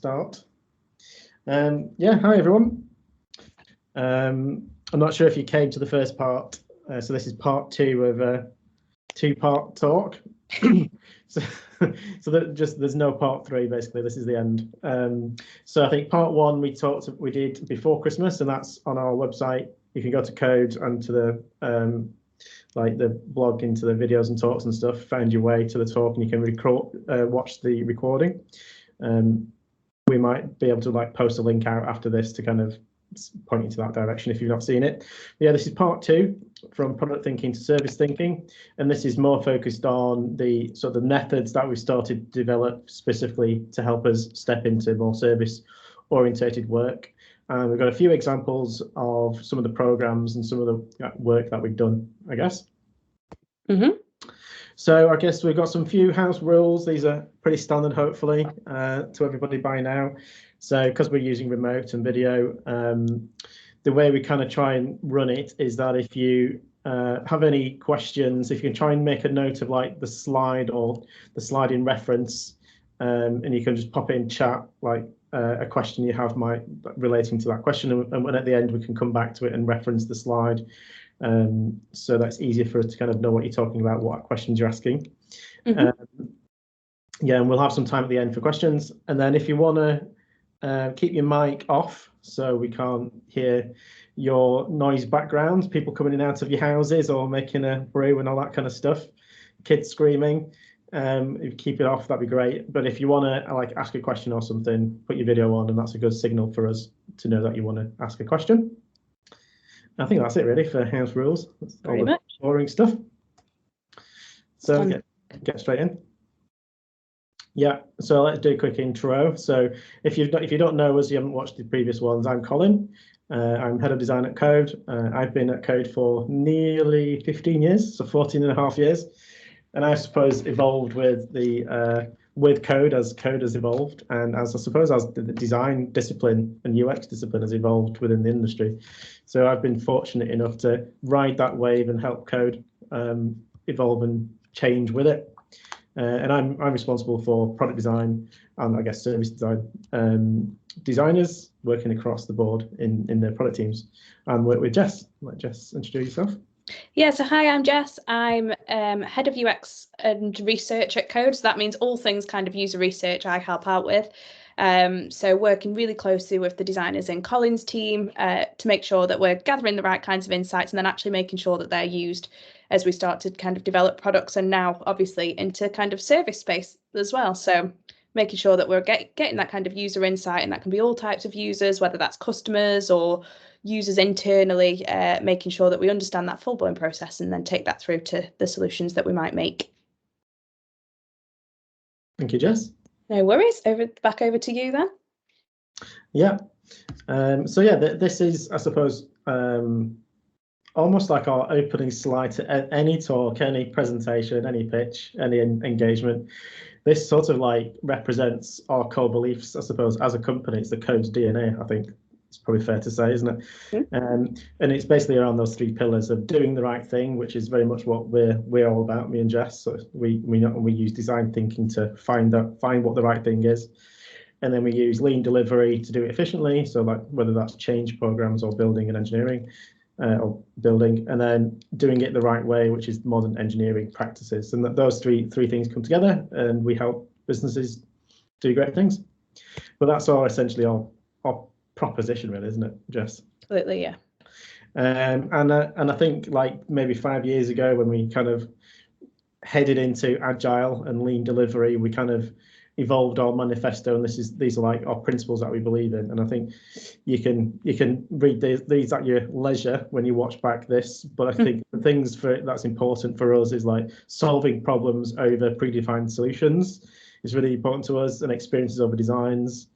start. Yeah, hi everyone. I'm not sure if you came to the first part, so this is part 2 of a 2-part talk. so that there's no part 3 basically. This is the end. So I think part 1 we did before Christmas, and that's on our website. You can go to Code and to the like the blog, into the videos and talks and stuff, find your way to the talk, and you can watch the recording. We might be able to like post a link out after this to kind of point you to that direction if you've not seen it. But yeah, this is part 2, from product thinking to service thinking, and this is more focused on the sort of the methods that we've started to develop specifically to help us step into more service orientated work. And we've got a few examples of some of the programs and some of the work that we've done, I guess. So I guess we've got some few house rules. These are pretty standard, hopefully, to everybody by now. So because we're using remote and video, the way we kind of try and run it is that if you have any questions, if you can try and make a note of like the slide or the slide in reference, and you can just pop it in chat, like a question you have relating to that question, and at the end we can come back to it and reference the slide. So that's easier for us to kind of know what you're talking about, what questions you're asking. Yeah, and we'll have some time at the end for questions. And then if you want to keep your mic off so we can't hear your noise background, people coming in and out of your houses or making a brew and all that kind of stuff, kids screaming, if you keep it off, that'd be great. But if you want to like ask a question or something, put your video on, and that's a good signal for us to know that you want to ask a question. I think that's it really for house rules. That's all the boring stuff. So get straight in. Yeah, so let's do a quick intro. So if you don't know us, you haven't watched the previous ones, I'm Colin. I'm head of design at Code. I've been at Code for nearly 15 years, so 14 and a half years. And I suppose evolved with the with Code as Code has evolved, and as I suppose as the design discipline and UX discipline has evolved within the industry. So I've been fortunate enough to ride that wave and help Code evolve and change with it. And I'm responsible for product design and I guess service design designers working across the board in their product teams, and work with Jess. Let Jess introduce yourself. Yeah, so hi, I'm Jess. I'm head of UX and research at Code. So that means all things kind of user research I help out with. So working really closely with the designers in Colin's team to make sure that we're gathering the right kinds of insights and then actually making sure that they're used as we start to kind of develop products, and now obviously into kind of service space as well. So making sure that we're getting that kind of user insight, and that can be all types of users, whether that's customers or users internally, making sure that we understand that full-blown process and then take that through to the solutions that we might make. Thank you, Jess. No worries. Back over to you then. Yeah. So yeah, this is, I suppose, almost like our opening slide to any talk, any presentation, any pitch, any engagement. This sort of like represents our core beliefs, I suppose, as a company. It's the Code's DNA, I think. It's probably fair to say, isn't it? And it's basically around those 3 pillars of doing the right thing, which is very much what we're all about, me and Jess. So we use design thinking to find what the right thing is, and then we use lean delivery to do it efficiently. So like whether that's change programs or building and engineering, or building, and then doing it the right way, which is modern engineering practices. And those three things come together, and we help businesses do great things. But that's essentially our proposition, really, isn't it, Jess? Absolutely, yeah. And I think like maybe 5 years ago, when we kind of headed into agile and lean delivery, we kind of evolved our manifesto, and these are like our principles that we believe in. And I think you can read these at your leisure when you watch back this, but I think the things that's important for us is like solving problems over predefined solutions is really important to us, and experiences over designs.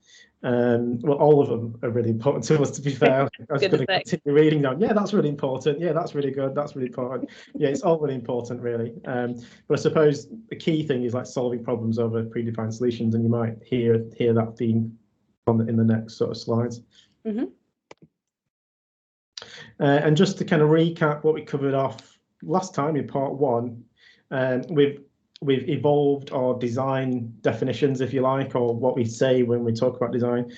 Well, all of them are really important to us, to be fair. I was going to continue reading down. Yeah, that's really important. Yeah, that's really good. That's really important. Yeah, it's all really important, really. But I suppose the key thing is like solving problems over predefined solutions, and you might hear that theme in the next sort of slides. And just to kind of recap what we covered off last time in part 1, we've evolved our design definitions, if you like, or what we say when we talk about design.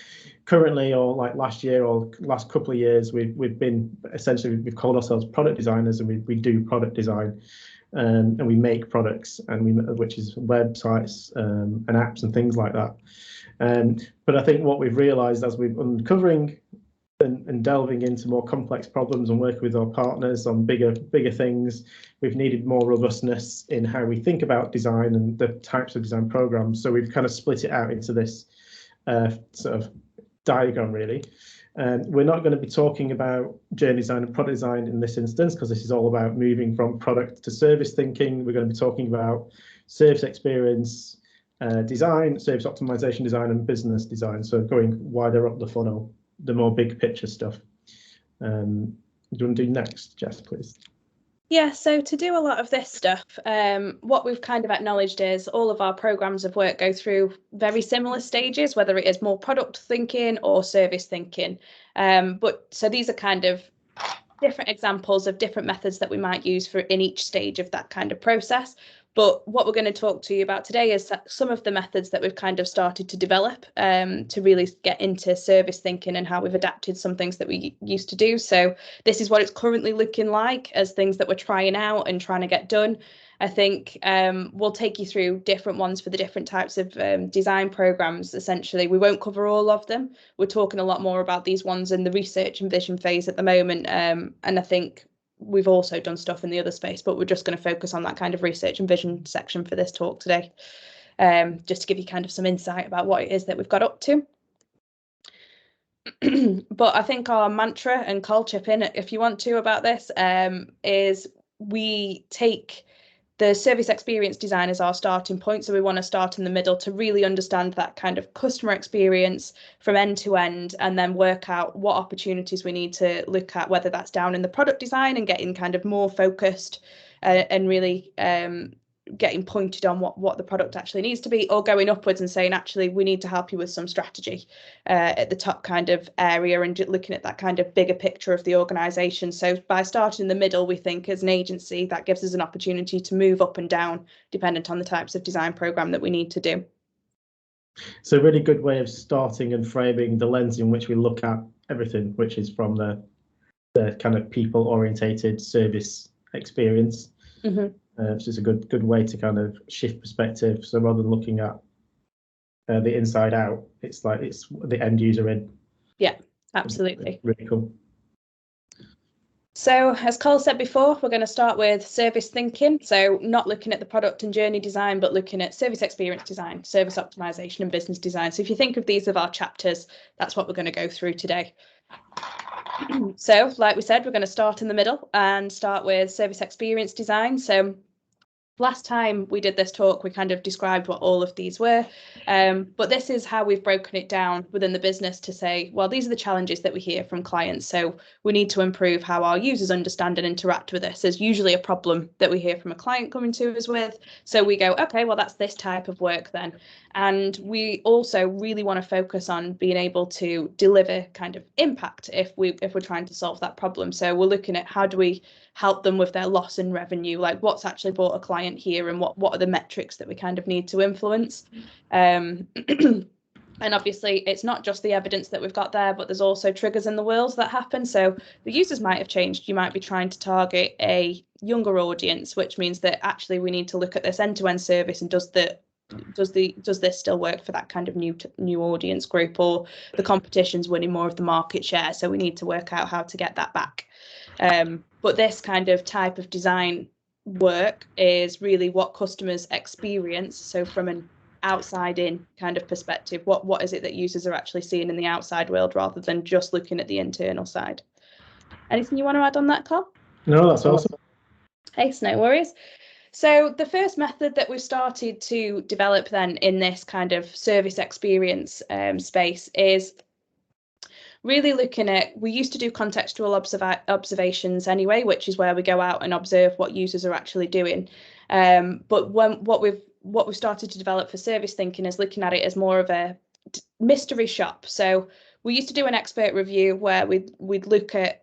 Currently, or like last year or last couple of years, we've been essentially, we've called ourselves product designers, and we do product design, and we make products, and which is websites and apps and things like that. But I think what we've realised as we've uncovering and delving into more complex problems and working with our partners on bigger things, we've needed more robustness in how we think about design and the types of design programs. So we've kind of split it out into this sort of diagram, really. We're not going to be talking about journey design and product design in this instance, because this is all about moving from product to service thinking. We're going to be talking about service experience design, service optimization design, and business design. So going wider up the funnel, the more big picture stuff. Do you want to do next, Jess, please? Yeah, so to do a lot of this stuff, what we've kind of acknowledged is all of our programs of work go through very similar stages, whether it is more product thinking or service thinking. But so these are kind of different examples of different methods that we might use for in each stage of that kind of process. But what we're going to talk to you about today is some of the methods that we've kind of started to develop to really get into service thinking and how we've adapted some things that we used to do. So this is what it's currently looking like as things that we're trying out and trying to get done. I think we'll take you through different ones for the different types of design programs. Essentially, we won't cover all of them. We're talking a lot more about these ones in the research and vision phase at the moment. And I think we've also done stuff in the other space, but we're just going to focus on that kind of research and vision section for this talk today, just to give you kind of some insight about what it is that we've got up to. But I think our mantra, and Carl, chip in if you want to about this, is we take the service experience design as our starting point. So we want to start in the middle to really understand that kind of customer experience from end to end, and then work out what opportunities we need to look at, whether that's down in the product design and getting kind of more focused and really getting pointed on what the product actually needs to be, or going upwards and saying, actually, we need to help you with some strategy at the top kind of area, and looking at that kind of bigger picture of the organisation. So by starting in the middle, we think as an agency, that gives us an opportunity to move up and down, dependent on the types of design programme that we need to do. So a really good way of starting and framing the lens in which we look at everything, which is from the kind of people-orientated service experience. Mm-hmm. Which is a good way to kind of shift perspective. So rather than looking at the inside out, it's like it's the end user in. Yeah, absolutely. Really cool. So as Carl said before, we're going to start with service thinking. So not looking at the product and journey design, but looking at service experience design, service optimization, and business design. So if you think of these as our chapters, that's what we're going to go through today. So like we said, we're going to start in the middle and start with service experience design. So last time we did this talk, we kind of described what all of these were, but this is how we've broken it down within the business to say, well, these are the challenges that we hear from clients. So we need to improve how our users understand and interact with this. There's usually a problem that we hear from a client coming to us with. So we go, okay, well, that's this type of work then. And we also really want to focus on being able to deliver kind of impact if we're trying to solve that problem. So we're looking at how do we help them with their loss in revenue, like what's actually brought a client here, and what are the metrics that we kind of need to influence. And obviously it's not just the evidence that we've got there, but there's also triggers in the world that happen. So the users might have changed. You might be trying to target a younger audience, which means that actually we need to look at this end-to-end service, and does this still work for that kind of new audience group, or the competition's winning more of the market share, so we need to work out how to get that back. But this kind of type of design work is really what customers experience. So from an outside in kind of perspective, what is it that users are actually seeing in the outside world, rather than just looking at the internal side. Anything you want to add on that, Carl? No, that's awesome. Hey, no worries. So the first method that we've started to develop then in this kind of service experience space is really looking at, we used to do contextual observations anyway, which is where we go out and observe what users are actually doing. But what we've started to develop for service thinking is looking at it as more of a mystery shop. So we used to do an expert review where we'd look at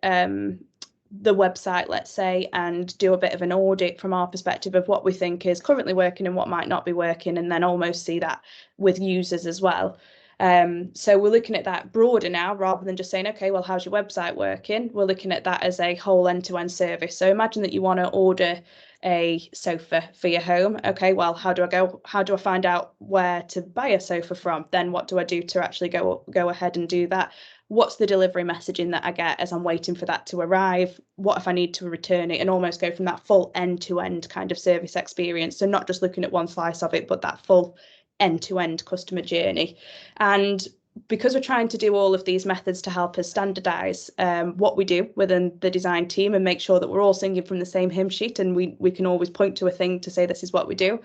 the website, let's say, and do a bit of an audit from our perspective of what we think is currently working and what might not be working, and then almost see that with users as well. So we're looking at that broader now, rather than just saying, okay, well, how's your website working? We're looking at that as a whole end-to-end service. So imagine that you want to order a sofa for your home. Okay, well, how do I find out where to buy a sofa from? Then what do I do to actually go ahead and do that? What's the delivery messaging that I get as I'm waiting for that to arrive? What if I need to return it? And almost go from that full end-to-end kind of service experience. So not just looking at one slice of it, but that full end-to-end customer journey. And because we're trying to do all of these methods to help us standardize what we do within the design team and make sure that we're all singing from the same hymn sheet, and we can always point to a thing to say this is what we do.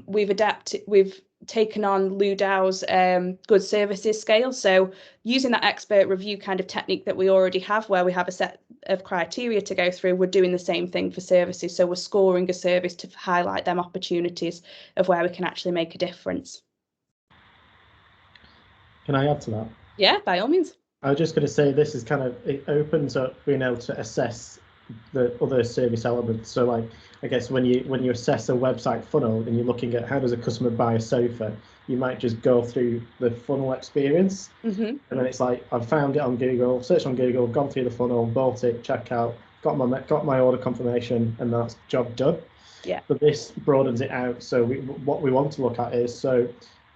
We've taken on Lou Dow's good services scale. So using that expert review kind of technique that we already have, where we have a set of criteria to go through, we're doing the same thing for services. So we're scoring a service to highlight them opportunities of where we can actually make a difference. Can I add to that? Yeah, by all means. I was just going to say, this is kind of, it opens up being able to assess the other service elements. So like, I guess when you assess a website funnel and you're looking at how does a customer buy a sofa, you might just go through the funnel experience. And then it's like, I've found it on Google, searched on Google, gone through the funnel, bought it, checkout, got my order confirmation, and that's job done. Yeah. But this broadens it out. So what we want to look at is, so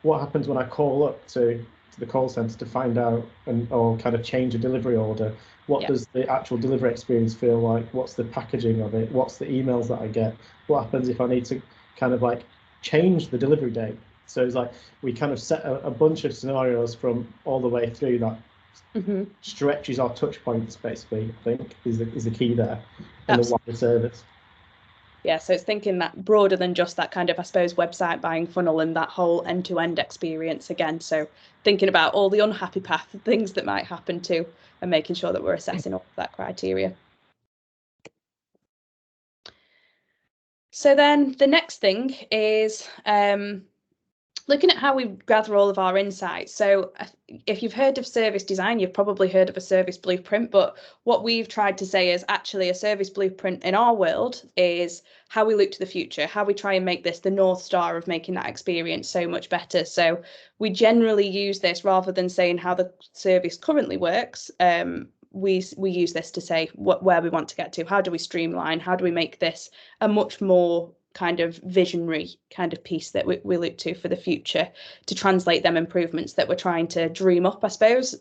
what happens when I call up to the call center to find out or kind of change a delivery order? What does the actual delivery experience feel like? What's the packaging of it? What's the emails that I get? What happens if I need to kind of like change the delivery date? So it's like we kind of set a bunch of scenarios from all the way through that stretches our touch points, basically, I think is the key there, and the wider service. Yeah, so it's thinking that broader than just that kind of, I suppose, website buying funnel and that whole end-to-end experience again. So thinking about all the unhappy path, things that might happen too, and making sure that we're assessing all of that criteria. So then the next thing is looking at how we gather all of our insights. So if you've heard of service design, you've probably heard of a service blueprint, but what we've tried to say is actually a service blueprint in our world is how we look to the future, how we try and make this the North Star of making that experience so much better. So we generally use this rather than saying how the service currently works. We use this to say where we want to get to. How do we streamline? How do we make this a much more kind of visionary kind of piece that we look to for the future to translate them improvements that we're trying to dream up, I suppose.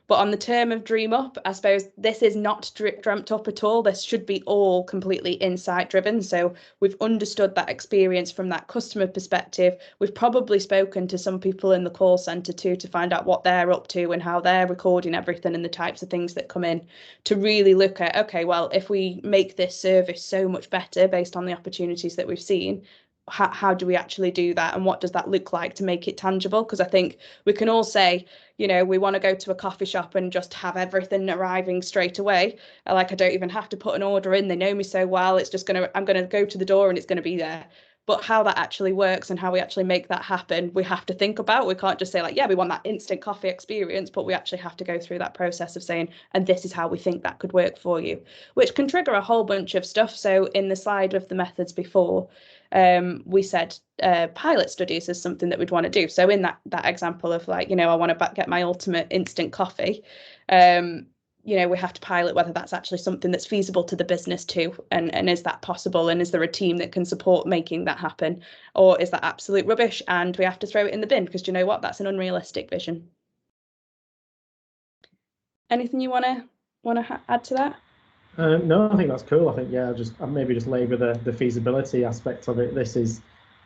But on the term of dream up, I suppose this is not dreamt up at all. This should be all completely insight driven. So we've understood that experience from that customer perspective. We've probably spoken to some people in the call centre too to find out what they're up to and how they're recording everything and the types of things that come in, to really look at, okay, well, if we make this service so much better based on the opportunities that we've seen, how do we actually do that, and what does that look like to make it tangible? Because I think we can all say, you know, we want to go to a coffee shop and just have everything arriving straight away. Like, I don't even have to put an order in. They know me so well. It's just I'm going to go to the door and it's going to be there. But how that actually works and how we actually make that happen, we have to think about. We can't just say like, yeah, we want that instant coffee experience, but we actually have to go through that process of saying, and this is how we think that could work for you, which can trigger a whole bunch of stuff. So in the slide of the methods before, we said pilot studies is something that we'd want to do. So in that example of like, you know, I want to get my ultimate instant coffee, you know, we have to pilot whether that's actually something that's feasible to the business too, and is that possible, and is there a team that can support making that happen, or is that absolute rubbish and we have to throw it in the bin because, you know what, that's an unrealistic vision. Anything you want to add to that? No, I think that's cool. I think, yeah, I maybe just labour the feasibility aspect of it. This is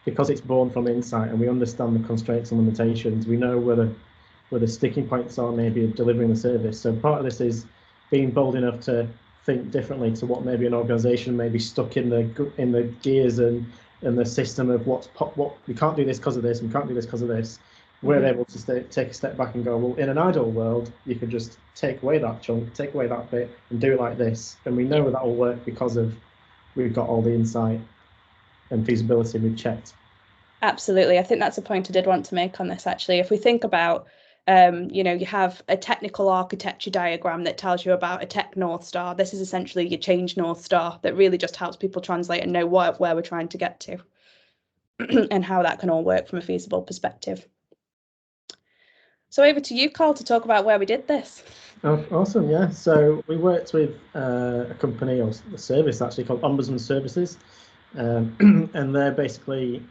because it's born from insight and we understand the constraints and limitations. We know where the sticking points are, maybe of delivering the service. So part of this is being bold enough to think differently to what maybe an organisation may be stuck in the gears and the system of what we can't do this because of this, we can't do this because of this. We're able to take a step back and go, well, in an ideal world, you could just take away that chunk, take away that bit, and do it like this. And we know that will work because we've got all the insight and feasibility we've checked. Absolutely. I think that's a point I did want to make on this, actually. If we think about You have a technical architecture diagram that tells you about a tech North Star. This is essentially your change North Star that really just helps people translate and know where we're trying to get to and how that can all work from a feasible perspective. So over to you, Carl, to talk about where we did this. Oh, awesome, yeah. So we worked with a company or a service actually called Ombudsman Services, and they're basically,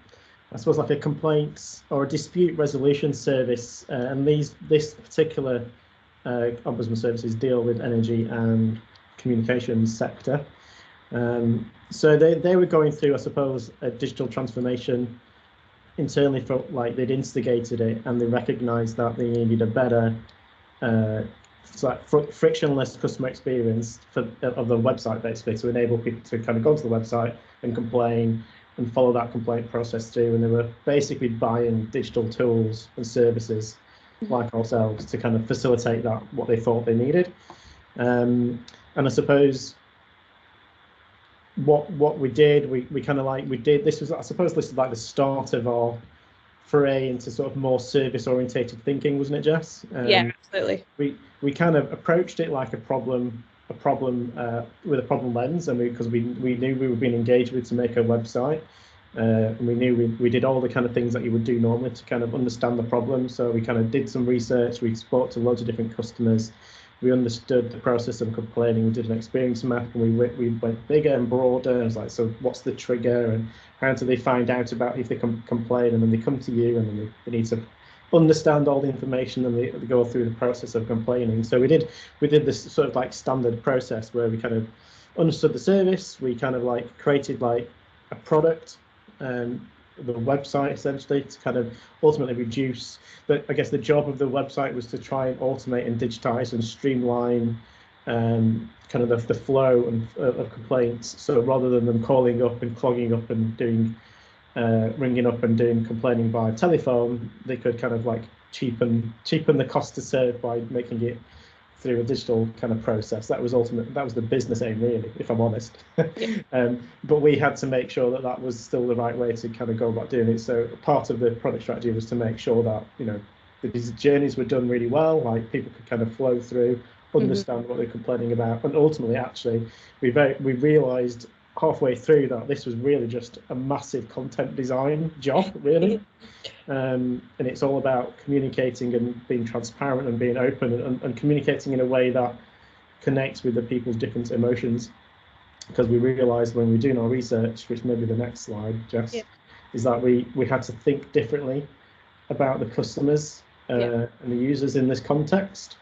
I suppose, like a complaints or a dispute resolution service. And this particular Ombudsman Services deal with energy and communications sector. So they were going through, I suppose, a digital transformation internally. For like they'd instigated it, and they recognised that they needed a better frictionless customer experience of the website, basically, to enable people to kind of go to the website and complain and follow that complaint process through. And they were basically buying digital tools and services like ourselves to kind of facilitate that, what they thought they needed. And I suppose what we did, we kind of like, we did, this was, I suppose this is like the start of our foray into sort of more service orientated thinking, wasn't it, Jess? Yeah, absolutely. We kind of approached it like a problem with a problem lens, and because we knew we were being engaged with to make a website, and we knew we did all the kind of things that you would do normally to kind of understand the problem. So we kind of did some research, we spoke to loads of different customers, we understood the process of complaining, we did an experience map, and we went bigger and broader. And it was like, so what's the trigger, and how do they find out about if they complain, and then they come to you, and then they need to understand all the information, and they go through the process of complaining. So we did this sort of like standard process where we kind of understood the service, we kind of like created like a product, the website essentially, to kind of ultimately reduce. But I guess the job of the website was to try and automate and digitize and streamline kind of the flow of complaints. So rather than them calling up and clogging up and doing ringing up and doing complaining by telephone, they could kind of like cheapen the cost to serve by making it through a digital kind of process. That was the business aim, really, if I'm honest. But we had to make sure that was still the right way to kind of go about doing it. So part of the product strategy was to make sure that, you know, these journeys were done really well, like people could kind of flow through, understand what they're complaining about, and ultimately, actually, we realised halfway through that this was really just a massive content design job, really. And it's all about communicating and being transparent and being open and communicating in a way that connects with the people's different emotions. Because we realized when we were doing our research, which may be the next slide, Jess, is that we had to think differently about the customers and the users in this context.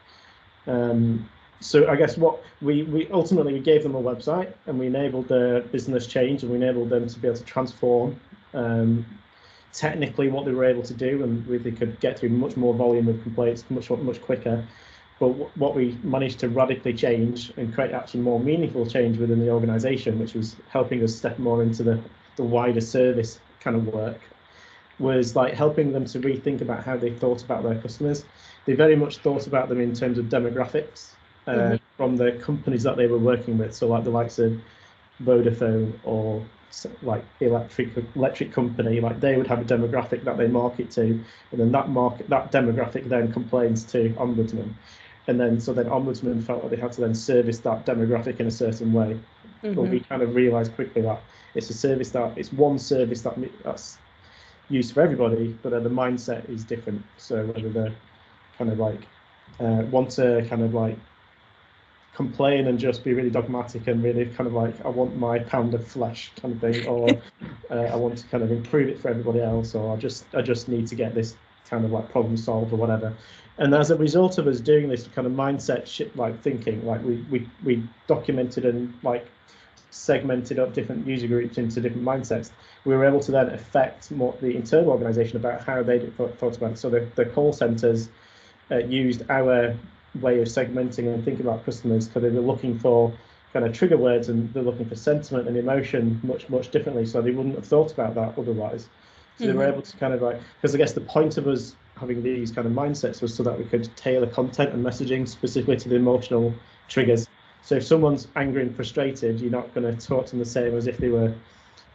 So I guess what we ultimately gave them a website, and we enabled their business change, and we enabled them to be able to transform technically what they were able to do, and they could get through much more volume of complaints much quicker. But what we managed to radically change and create actually more meaningful change within the organisation, which was helping us step more into the wider service kind of work, was like helping them to rethink about how they thought about their customers. They very much thought about them in terms of demographics from the companies that they were working with. So like the likes of Vodafone or like electric company, like they would have a demographic that they market to, and then that demographic then complains to Ombudsman. And then Ombudsman felt like they had to then service that demographic in a certain way. But we kind of realised quickly that it's one service that's used for everybody, but the mindset is different. So whether they're kind of like want to kind of like complain and just be really dogmatic and really kind of like, I want my pound of flesh kind of thing, or I want to kind of improve it for everybody else, or I just need to get this kind of like problem solved or whatever. And as a result of us doing this kind of mindset like thinking, like we documented and like segmented up different user groups into different mindsets, we were able to then affect more the internal organization about how they thought about it. So the call centers used our way of segmenting and thinking about customers, because they were looking for kind of trigger words, and they're looking for sentiment and emotion much differently, so they wouldn't have thought about that otherwise. So they were able to kind of like, because I guess the point of us having these kind of mindsets was so that we could tailor content and messaging specifically to the emotional triggers. So if someone's angry and frustrated, you're not going to talk to them the same as if they were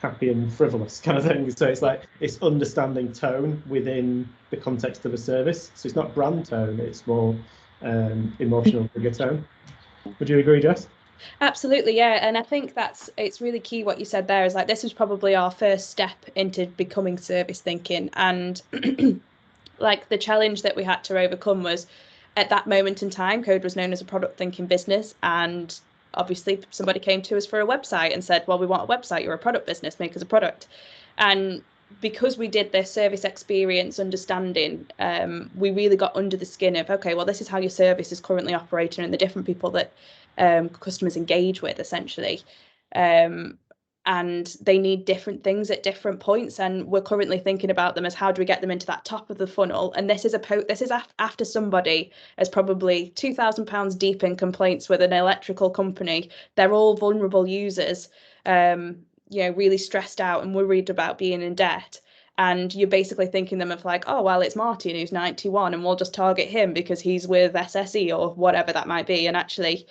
happy and frivolous kind of thing. So it's like it's understanding tone within the context of a service. So it's not brand tone, it's more emotional figure tone. Would you agree, Jess? Absolutely, yeah. And I think it's really key what you said there is like this was probably our first step into becoming service thinking. And like the challenge that we had to overcome was at that moment in time, Code was known as a product thinking business. And obviously somebody came to us for a website and said, well, we want a website, you're a product business, make us a product. And because we did this service experience understanding, we really got under the skin of, okay, well, this is how your service is currently operating and the different people that customers engage with, essentially. And they need different things at different points, and we're currently thinking about them as how do we get them into that top of the funnel. And this is after somebody is probably £2,000 deep in complaints with an electrical company. They're all vulnerable users, really stressed out and worried about being in debt. And you're basically thinking them of like, oh, well, it's Martin who's 91 and we'll just target him because he's with SSE or whatever that might be. And actually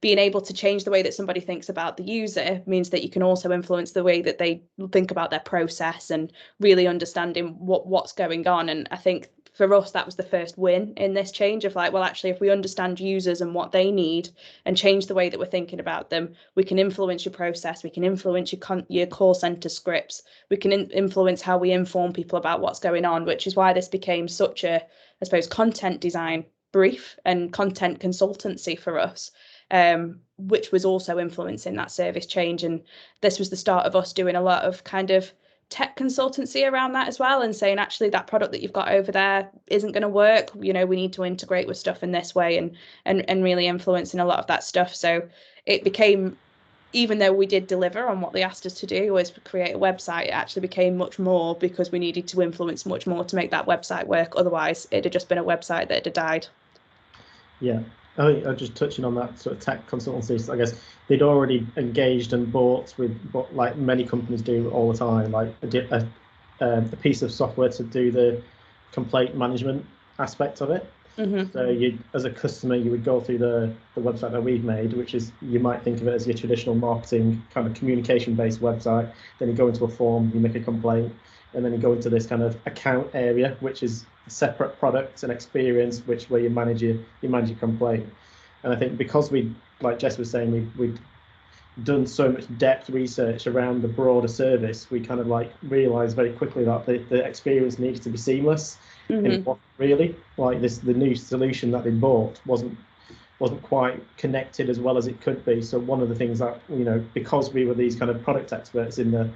being able to change the way that somebody thinks about the user means that you can also influence the way that they think about their process and really understanding what's going on. And I think for us, that was the first win in this change of like, well, actually, if we understand users and what they need and change the way that we're thinking about them, we can influence your process, we can influence your call center scripts, we can influence how we inform people about what's going on, which is why this became such a, I suppose, content design brief and content consultancy for us. Which was also influencing that service change. And this was the start of us doing a lot of kind of tech consultancy around that as well, and saying, actually, that product that you've got over there isn't going to work. We need to integrate with stuff in this way, and really influencing a lot of that stuff. So it became, even though we did deliver on what they asked us to do, was create a website, it actually became much more because we needed to influence much more to make that website work. Otherwise, it'd have just been a website that had died. Yeah. I'm just touching on that sort of tech consultancies. I guess they'd already engaged and bought with what like many companies do all the time, like a piece of software to do the complaint management aspect of it. Mm-hmm. So you, as a customer, you would go through the website that we've made, which is, you might think of it as your traditional marketing kind of communication-based website. Then you go into a form, you make a complaint, and then you go into this kind of account area, which is a separate product and experience, where you manage your complaint. And I think because we, like Jess was saying, we'd done so much depth research around the broader service, we kind of like realized very quickly that the experience needed to be seamless. Mm-hmm. And it wasn't really like this. The new solution that they bought wasn't quite connected as well as it could be. So one of the things that, because we were these kind of product experts and the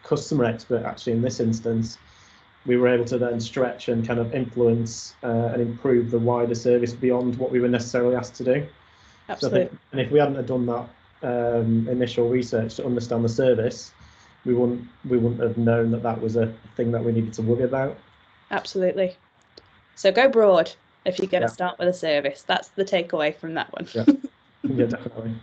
customer expert actually in this instance, we were able to then stretch and kind of influence and improve the wider service beyond what we were necessarily asked to do. Absolutely. So I think, and if we hadn't have done that initial research to understand the service, we wouldn't have known that was a thing that we needed to worry about. Absolutely. So go broad if you're going to start with a service. That's the takeaway from that one. Yeah, definitely.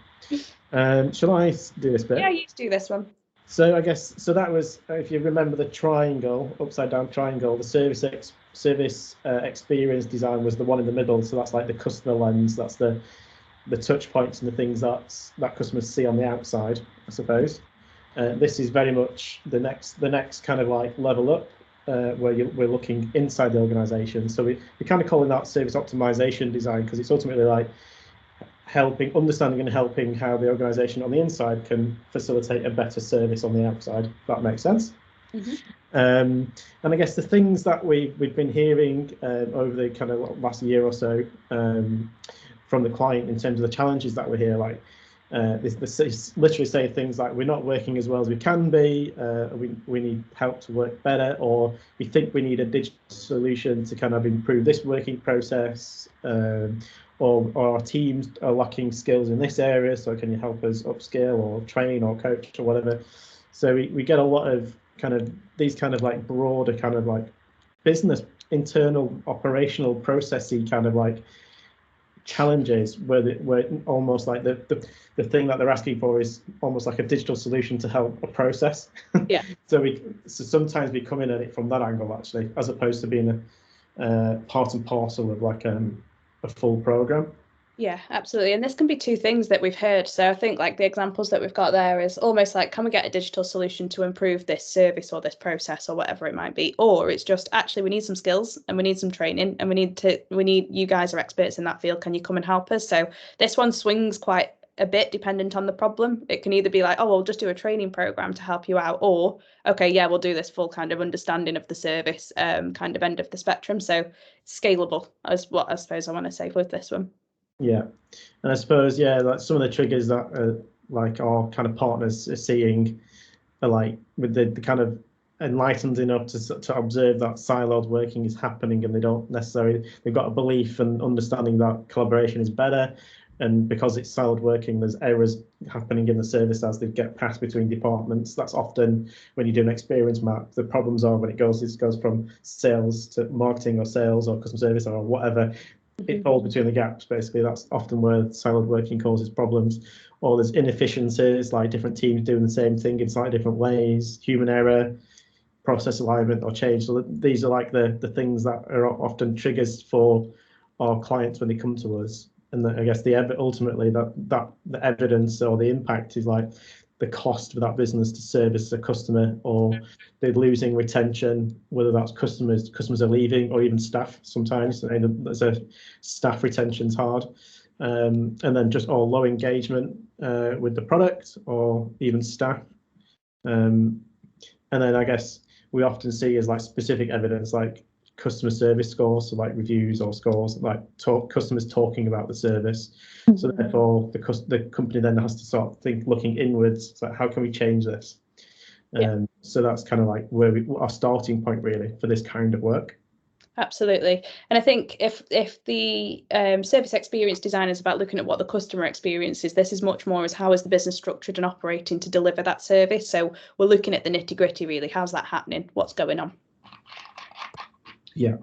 Shall I do this bit? Yeah, you do this one. So I guess, that was, if you remember the triangle, upside down triangle, the service experience design was the one in the middle. So that's like the customer lens, that's the touch points and the things that customers see on the outside, I suppose. This is very much the next kind of like level up, where we're looking inside the organization. So we're kind of calling that service optimization design, because it's ultimately like understanding and helping how the organization on the inside can facilitate a better service on the outside, if that makes sense. Mm-hmm. And I guess the things that we've been hearing over the kind of last year or so from the client in terms of the challenges that we hear, like this literally say things like, we're not working as well as we can be, we need help to work better, or we think we need a digital solution to kind of improve this working process, or our teams are lacking skills in this area, so can you help us upskill or train or coach or whatever. So we get a lot of kind of these kind of like broader kind of like business internal operational processy kind of like challenges where almost like the thing that they're asking for is almost like a digital solution to help a process. Yeah. So sometimes we come in at it from that angle actually, as opposed to being a part and parcel of like a full program. Yeah, absolutely. And this can be two things that we've heard. So I think like the examples that we've got there is almost like, can we get a digital solution to improve this service or this process or whatever it might be? Or it's just actually we need some skills and we need some training and we need you guys are experts in that field. Can you come and help us? So this one swings quite a bit dependent on the problem. It can either be like, oh, we'll just do a training program to help you out, or okay, yeah, we'll do this full kind of understanding of the service, kind of end of the spectrum. So scalable is what I suppose I want to say with this one. Yeah, and I suppose, yeah, like some of the triggers that like our kind of partners are seeing are like with the kind of enlightened enough to observe that siloed working is happening, and they don't necessarily, they've got a belief and understanding that collaboration is better, and because it's siloed working, there's errors happening in the service as they get passed between departments. That's often when you do an experience map, the problems are when it goes from sales to marketing or sales or customer service or whatever. It falls between the gaps, basically. That's often where siloed working causes problems. Or there's inefficiencies, like different teams doing the same thing in slightly different ways, human error, process alignment or change. So these are like the things that are often triggers for our clients when they come to us. And I guess ultimately that the evidence or the impact is like the cost for that business to service a customer, or they're losing retention, whether that's customers are leaving, or even staff sometimes. There's a staff retention's hard. And then just all low engagement with the product or even staff. And then I guess we often see as like specific evidence, like customer service scores, so like reviews or scores, like customers talking about the service. So therefore, the company then has to sort of looking inwards. So how can we change this? So that's kind of like where our starting point really for this kind of work. Absolutely. And I think if the service experience design is about looking at what the customer experience is, this is much more as how is the business structured and operating to deliver that service. So we're looking at the nitty gritty really. How's that happening? What's going on? Yeah.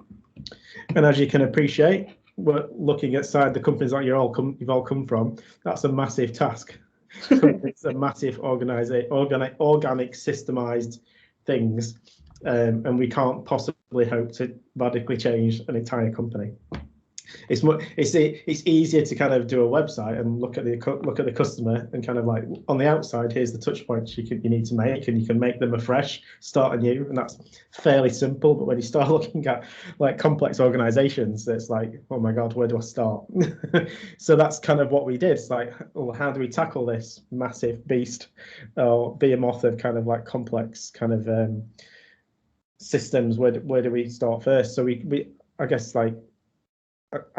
And as you can appreciate, we're looking outside the companies that you've all come from. That's a massive task. It's a massive organic systemized things, and we can't possibly hope to radically change an entire company. It's easier to kind of do a website and look at the customer and kind of like on the outside, here's the touch points you need to make, and you can make them afresh, start anew, and that's fairly simple. But when you start looking at like complex organizations, it's like, oh my god, where do I start? So that's kind of what we did. It's like, well, how do we tackle this massive beast or behemoth of kind of like complex kind of systems? Where do we start first? So we I guess like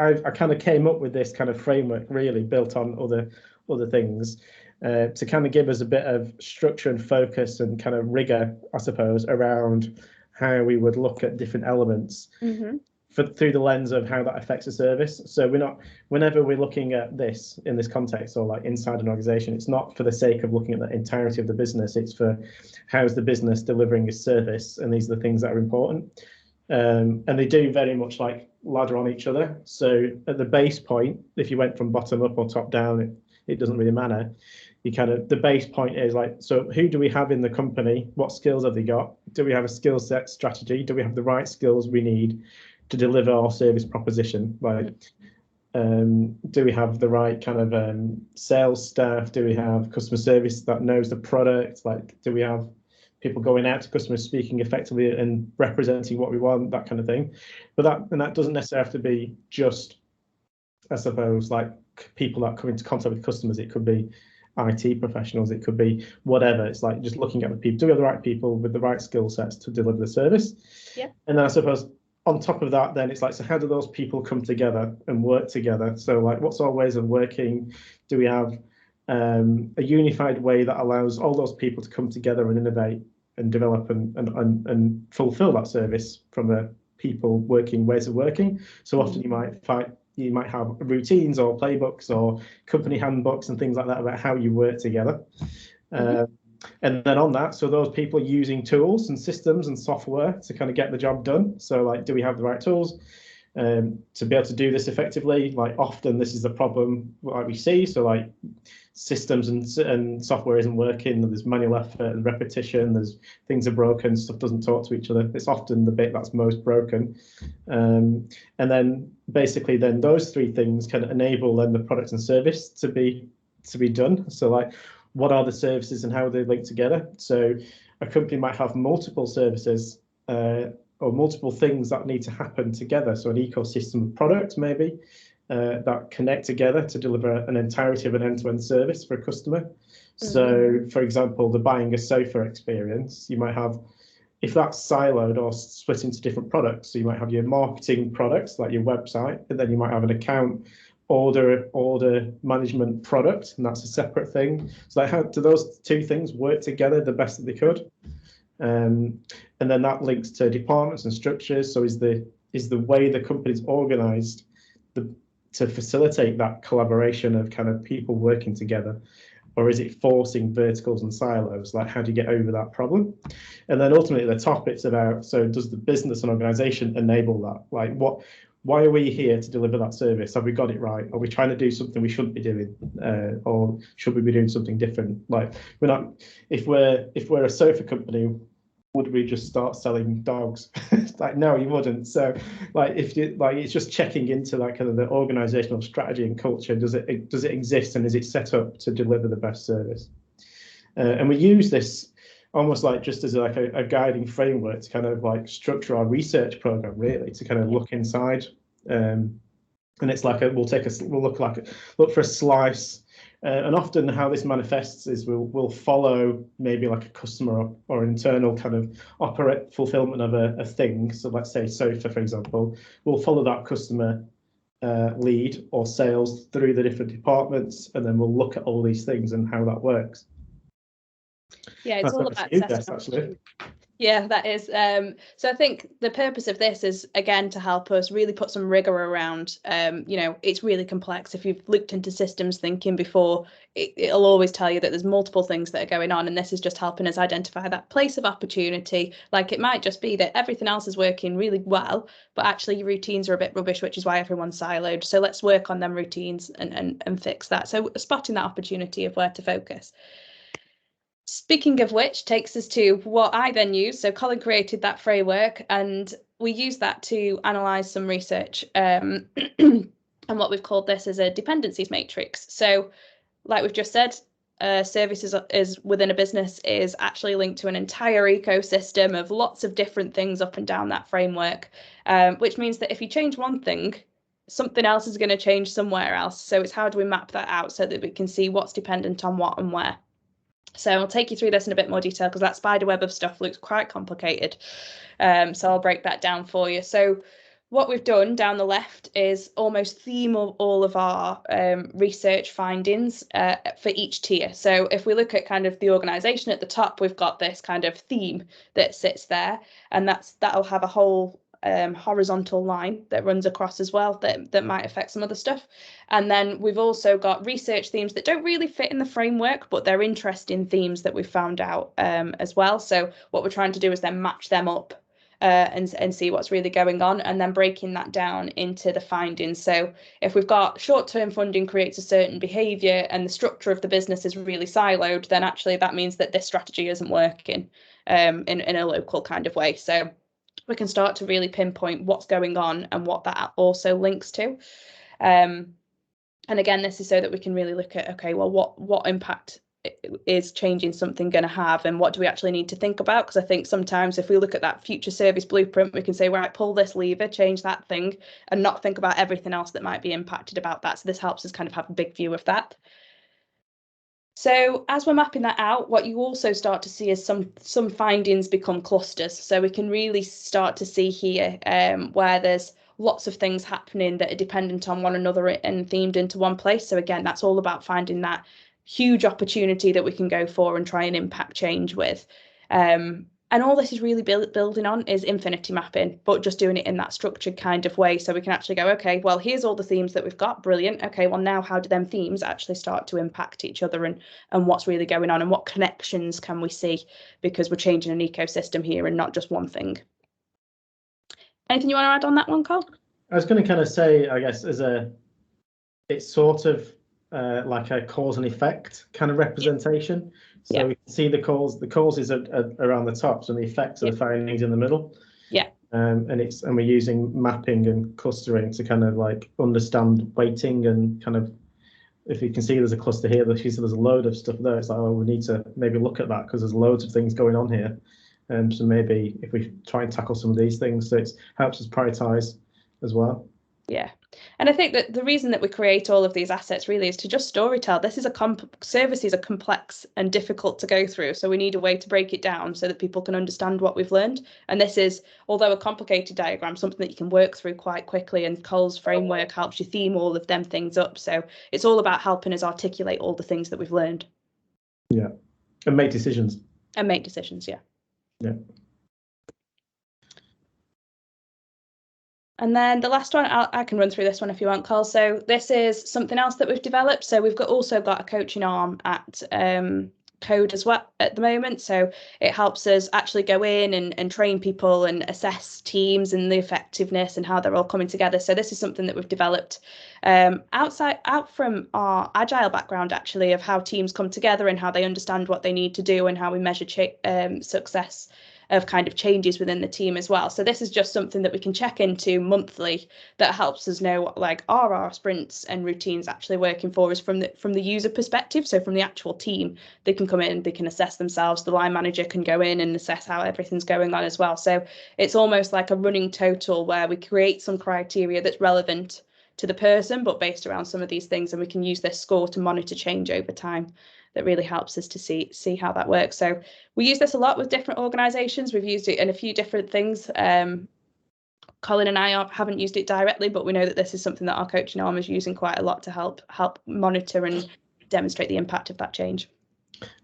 I kind of came up with this kind of framework really built on other things to kind of give us a bit of structure and focus and kind of rigor, I suppose, around how we would look at different elements through the lens of how that affects the service. So whenever we're looking at this in this context or like inside an organization, it's not for the sake of looking at the entirety of the business. It's for how's the business delivering its service, and these are the things that are important. And they do very much like ladder on each other. So at the base point, if you went from bottom up or top down, it doesn't really matter. The base point is like, so who do we have in the company? What skills have they got? Do we have a skill set strategy? Do we have the right skills we need to deliver our service proposition? Like, do we have the right kind of sales staff? Do we have customer service that knows the product? Like, do we have people going out to customers, speaking effectively and representing what we want, that kind of thing? But that doesn't necessarily have to be just, I suppose, like people that come into contact with customers. It could be IT professionals, it could be whatever. It's like just looking at the people. Do we have the right people with the right skill sets to deliver the service? Yeah. And then I suppose on top of that, then it's like, so how do those people come together and work together? So like, what's our ways of working? Do we have a unified way that allows all those people to come together and innovate and develop and fulfill that service from a people working ways of working? So often you might have routines or playbooks or company handbooks and things like that about how you work together. And then on that, so those people are using tools and systems and software to kind of get the job done. So like, do we have the right tools? To be able to do this effectively, like often this is the problem like we see. So like systems and software isn't working, there's manual effort and repetition, there's things are broken, stuff doesn't talk to each other. It's often the bit that's most broken. And then basically then those three things can enable then the product and service to be done. So like what are the services and how are they linked together? So a company might have multiple services or multiple things that need to happen together. So an ecosystem of products maybe that connect together to deliver an entirety of an end-to-end service for a customer. So for example, the buying a sofa experience, you might have, if that's siloed or split into different products, so you might have your marketing products like your website, and then you might have an account order management product, and that's a separate thing. So like how do those two things work together the best that they could? And then that links to departments and structures. So is the way the company's organized to facilitate that collaboration of kind of people working together, or is it forcing verticals and silos? Like how do you get over that problem? And then ultimately the top it's about, so does the business and organization enable that? Like why are we here to deliver that service? Have we got it right? Are we trying to do something we shouldn't be doing, or should we be doing something different? Like we're not. If we're a sofa company, would we just start selling dogs? Like no, you wouldn't. So like if you like, it's just checking into that kind of the organizational strategy and culture. Does it exist and is it set up to deliver the best service? And we use this almost like just as like a guiding framework to kind of like structure our research program, really, to kind of look inside. And it's like we'll look for a slice. And often how this manifests is we'll follow maybe like a customer or internal kind of fulfillment of a thing. So let's say sofa, for example, we'll follow that customer lead or sales through the different departments, and then we'll look at all these things and how that works. Yeah, it's all about assessment. Yeah, that is. So I think the purpose of this is, again, to help us really put some rigor around, it's really complex. If you've looked into systems thinking before, it'll always tell you that there's multiple things that are going on. And this is just helping us identify that place of opportunity. Like it might just be that everything else is working really well, but actually your routines are a bit rubbish, which is why everyone's siloed. So let's work on them routines and fix that. So spotting that opportunity of where to focus. Speaking of which, takes us to what I then use. So Colin created that framework and we use that to analyse some research. And what we've called this is a dependencies matrix. So like we've just said, services is within a business is actually linked to an entire ecosystem of lots of different things up and down that framework, which means that if you change one thing, something else is going to change somewhere else. So it's how do we map that out so that we can see what's dependent on what and where. So I'll take you through this in a bit more detail because that spider web of stuff looks quite complicated. So I'll break that down for you. So what we've done down the left is almost theme of all of our research findings for each tier. So if we look at kind of the organisation at the top, we've got this kind of theme that sits there, and that'll have a whole horizontal line that runs across as well that might affect some other stuff. And then we've also got research themes that don't really fit in the framework, but they're interesting themes that we've found out as well. So what we're trying to do is then match them up and see what's really going on, and then breaking that down into the findings. So if we've got short-term funding creates a certain behaviour and the structure of the business is really siloed, then actually that means that this strategy isn't working in a local kind of way. So we can start to really pinpoint what's going on and what that also links to. And again, this is so that we can really look at, okay, well, what impact is changing something going to have, and what do we actually need to think about? Because I think sometimes if we look at that future service blueprint, we can say, right, pull this lever, change that thing, and not think about everything else that might be impacted about that. So this helps us kind of have a big view of that. So as we're mapping that out, what you also start to see is some findings become clusters. So we can really start to see here where there's lots of things happening that are dependent on one another and themed into one place. So again, that's all about finding that huge opportunity that we can go for and try and impact change with. And all this is really building on is infinity mapping, but just doing it in that structured kind of way. So we can actually go, okay, well, here's all the themes that we've got. Brilliant. Okay, well, now how do them themes actually start to impact each other, and what's really going on, and what connections can we see, because we're changing an ecosystem here and not just one thing. Anything you want to add on that one, Carl? I was going to kind of say, I guess, it's sort of like a cause and effect kind of representation. So we can see the causes are around the tops and the effects are the findings in the middle. Yeah. And we're using mapping and clustering to kind of like understand weighting and kind of, if you can see there's a cluster here, there's a load of stuff there. It's like, oh, we need to maybe look at that because there's loads of things going on here. So maybe if we try and tackle some of these things, so it helps us prioritize as well. Yeah. And I think that the reason that we create all of these assets really is to just storytell. This is services are complex and difficult to go through. So we need a way to break it down so that people can understand what we've learned. And this is, although a complicated diagram, something that you can work through quite quickly. And Cole's framework helps you theme all of them things up. So it's all about helping us articulate all the things that we've learned. Yeah. And make decisions. And make decisions, yeah. Yeah. And then the last one, I can run through this one if you want, Cole. So this is something else that we've developed. So we've also got a coaching arm at Code as well at the moment. So it helps us actually go in and train people and assess teams and the effectiveness and how they're all coming together. So this is something that we've developed out from our agile background, actually, of how teams come together and how they understand what they need to do and how we measure success of kind of changes within the team as well. So this is just something that we can check into monthly that helps us know, like, are our sprints and routines actually working for us from the user perspective. So from the actual team, they can come in, they can assess themselves. The line manager can go in and assess how everything's going on as well. So it's almost like a running total where we create some criteria that's relevant to the person, but based around some of these things, and we can use this score to monitor change over time. That really helps us to see how that works. So we use this a lot with different organisations. We've used it in a few different things. Colin and I haven't used it directly, but we know that this is something that our coaching arm is using quite a lot to help monitor and demonstrate the impact of that change.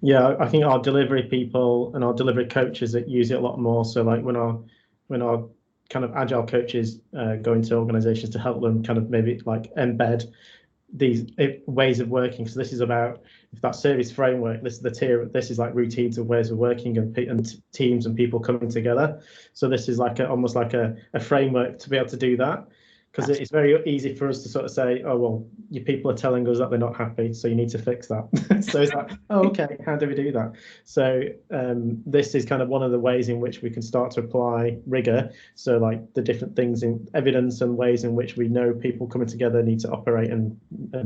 Yeah, I think our delivery people and our delivery coaches that use it a lot more. So like when our kind of agile coaches go into organisations to help them kind of maybe like embed these ways of working. So this is about, if that service framework, this is the tier, this is like routines of ways of working and teams and people coming together. So this is like almost like a framework to be able to do that, because it's very easy for us to sort of say, oh, well, your people are telling us that they're not happy, so you need to fix that. So it's like, oh, okay, how do we do that? So this is kind of one of the ways in which we can start to apply rigor. So like the different things in evidence and ways in which we know people coming together need to operate and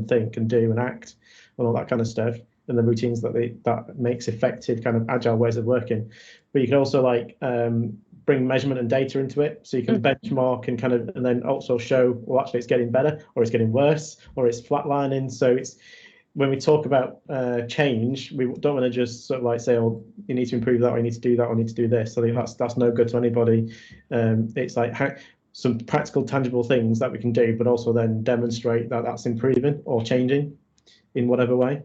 think and do and act and all that kind of stuff, and the routines that makes effective kind of agile ways of working. But you can also like bring measurement and data into it, so you can benchmark and kind of, and then also show, well, actually it's getting better, or it's getting worse, or it's flatlining. So it's, when we talk about change, we don't want to just sort of like say, oh, you need to improve that, or you need to do that, or you need to do this. I think that's no good to anybody. It's like some practical, tangible things that we can do, but also then demonstrate that that's improving or changing in whatever way.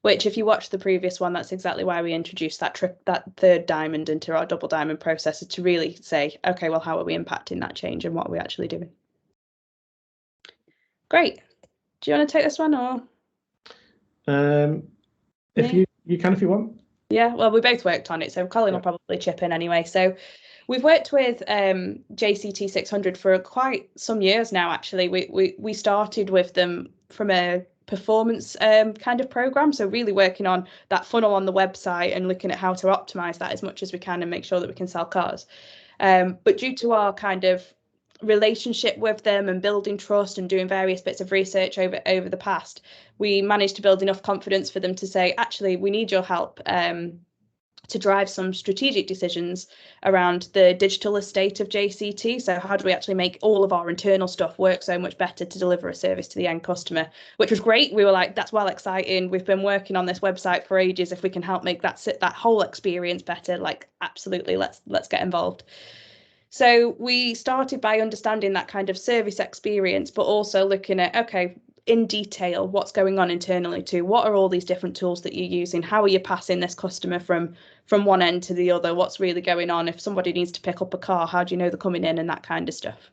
Which, if you watch the previous one, that's exactly why we introduced that third diamond into our double diamond process, to really say, okay, well, how are we impacting that change and what are we actually doing? Great. Do you want to take this one, or? If you can, if you want. Yeah, well, we both worked on it, so Colin will probably chip in anyway. So we've worked with JCT 600 for quite some years now, actually. We started with them from a performance kind of program, so really working on that funnel on the website and looking at how to optimize that as much as we can and make sure that we can sell cars. But due to our kind of relationship with them and building trust and doing various bits of research over the past, we managed to build enough confidence for them to say, actually, we need your help to drive some strategic decisions around the digital estate of JCT. So how do we actually make all of our internal stuff work so much better to deliver a service to the end customer, which was great. We were like, that's well exciting. We've been working on this website for ages. If we can help make that whole experience better, like, absolutely, let's get involved. So we started by understanding that kind of service experience, but also looking at, okay, in detail, what's going on internally too. What are all these different tools that you're using? How are you passing this customer from one end to the other? What's really going on? If somebody needs to pick up a car, how do you know they're coming in, and that kind of stuff?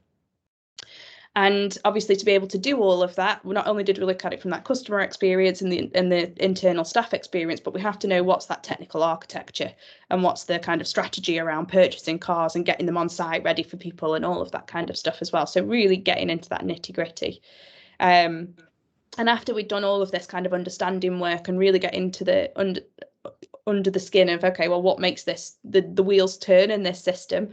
And obviously, to be able to do all of that, not only did we look at it from that customer experience and the internal staff experience, but we have to know what's that technical architecture and what's the kind of strategy around purchasing cars and getting them on site ready for people and all of that kind of stuff as well. So really getting into that nitty-gritty. And after we'd done all of this kind of understanding work and really get into the under the skin of, okay, well, what makes this the wheels turn in this system,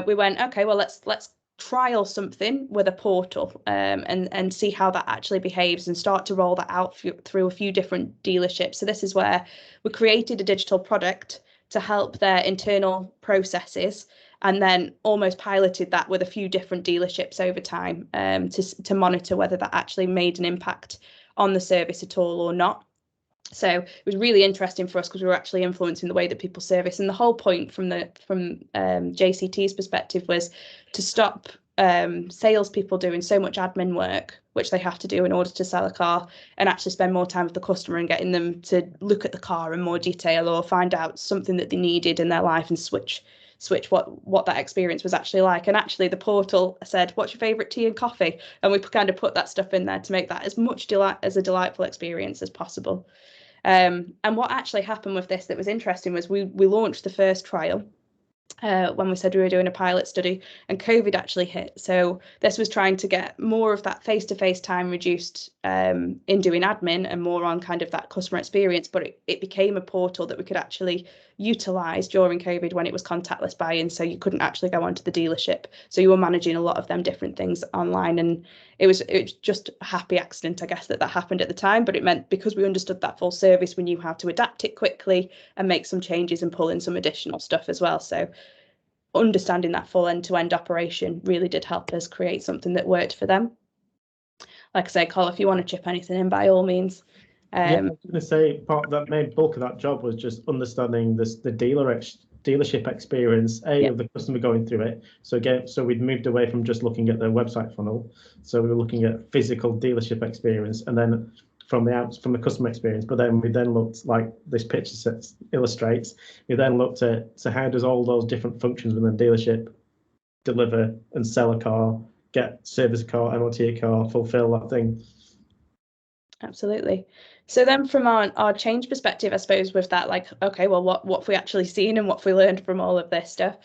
we went, okay, well, let's trial something with a portal, and see how that actually behaves and start to roll that out through a few different dealerships. So this is where we created a digital product to help their internal processes, and then almost piloted that with a few different dealerships over time, to monitor whether that actually made an impact on the service at all or not. So it was really interesting for us because we were actually influencing the way that people service. And the whole point from JCT's perspective was to stop salespeople doing so much admin work, which they have to do in order to sell a car, and actually spend more time with the customer and getting them to look at the car in more detail or find out something that they needed in their life and switch what that experience was actually like. And actually the portal said, what's your favorite tea and coffee? And we kind of put that stuff in there to make that as much as a delightful experience as possible. And what actually happened with this that was interesting was we launched the first trial when we said we were doing a pilot study, and COVID actually hit. So this was trying to get more of that face-to-face time reduced in doing admin and more on kind of that customer experience, but it became a portal that we could actually utilise during COVID when it was contactless buy-in, so you couldn't actually go onto the dealership. So you were managing a lot of them different things online, and it was just a happy accident, I guess, that happened at the time, but it meant because we understood that full service, we knew how to adapt it quickly and make some changes and pull in some additional stuff as well. So understanding that full end-to-end operation really did help us create something that worked for them. Like I say, Col, if you want to chip anything in, by all means. Yeah, I was going to say part of that main bulk of that job was just understanding the dealership experience, of the customer going through it. So again, so we'd moved away from just looking at the website funnel. So we were looking at physical dealership experience, and then from the customer experience. But then we looked, like this picture illustrates, we then looked at, so how does all those different functions within the dealership deliver and sell a car, service a car, MOT a car, fulfill that thing. Absolutely. So then from our change perspective, I suppose, with that, like, okay, well, what have we actually seen and what have we learned from all of this stuff?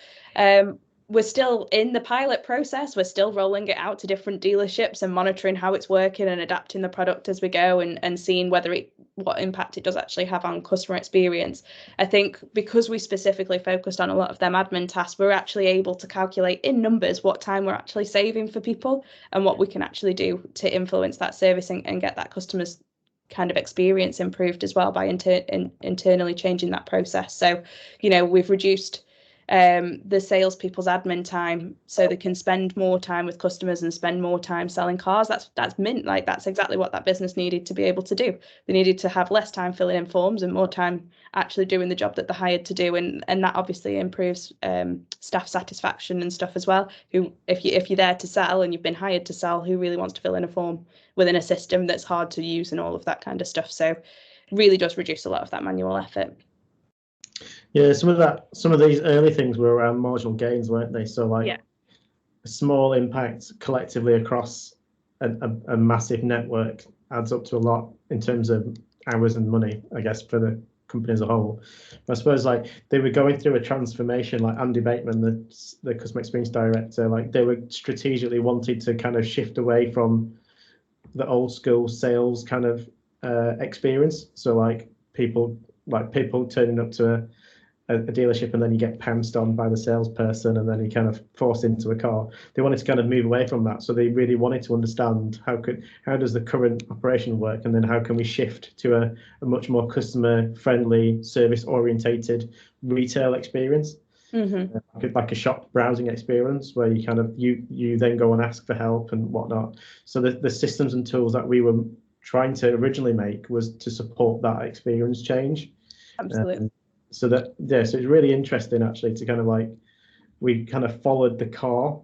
We're still in the pilot process. We're still rolling it out to different dealerships and monitoring how it's working and adapting the product as we go, and seeing what impact it does actually have on customer experience. I think because we specifically focused on a lot of them admin tasks, we're actually able to calculate in numbers what time we're actually saving for people and what we can actually do to influence that service and get that customer's kind of experience improved as well by internally changing that process. So, we've reduced the salespeople's admin time so they can spend more time with customers and spend more time selling cars. That's mint. Like, that's exactly what that business needed to be able to do. They needed to have less time filling in forms and more time actually doing the job that they're hired to do, and that obviously improves staff satisfaction and stuff as well. Who, if you're there to sell and you've been hired to sell, who really wants to fill in a form within a system that's hard to use and all of that kind of stuff? So really does reduce a lot of that manual effort. Yeah, some of these early things were around marginal gains, weren't they? So like a small impact collectively across a massive network adds up to a lot in terms of hours and money, I guess, for the company as a whole. But I suppose like they were going through a transformation, like Andy Bateman, the customer experience director, like they were strategically wanted to kind of shift away from the old school sales kind of experience. So like people turning up to a dealership and then you get pounced on by the salesperson and then you kind of forced into a car. They wanted to kind of move away from that. So they really wanted to understand how does the current operation work, and then how can we shift to a much more customer friendly, service orientated retail experience. Like a shop browsing experience where you kind of you then go and ask for help and whatnot. So the systems and tools that we were trying to originally make was to support that experience change. Absolutely. So it's really interesting actually to kind of like we kind of followed the car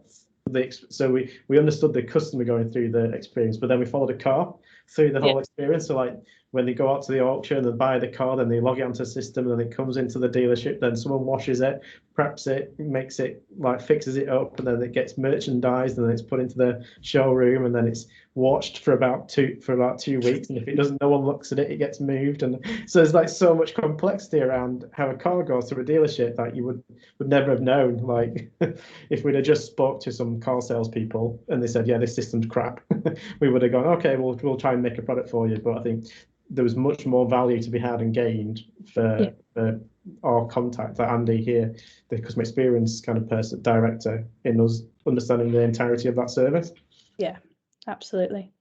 so we understood the customer going through the experience, but then we followed a car through the whole experience. So like when they go out to the auction and buy the car, then they log it onto the system, and then it comes into the dealership. Then someone washes it, preps it, makes it like fixes it up, and then it gets merchandised, and then it's put into the showroom, and then it's watched for about 2 weeks. And if it doesn't, no one looks at it, it gets moved. And so there's like so much complexity around how a car goes through a dealership that you would never have known. Like if we'd have just spoke to some car salespeople and they said, yeah, this system's crap, we would have gone, okay, we'll try and make a product for you. But I think there was much more value to be had and gained for our contact, like Andy here, the customer experience kind of person, director, in us understanding the entirety of that service. Yeah, absolutely.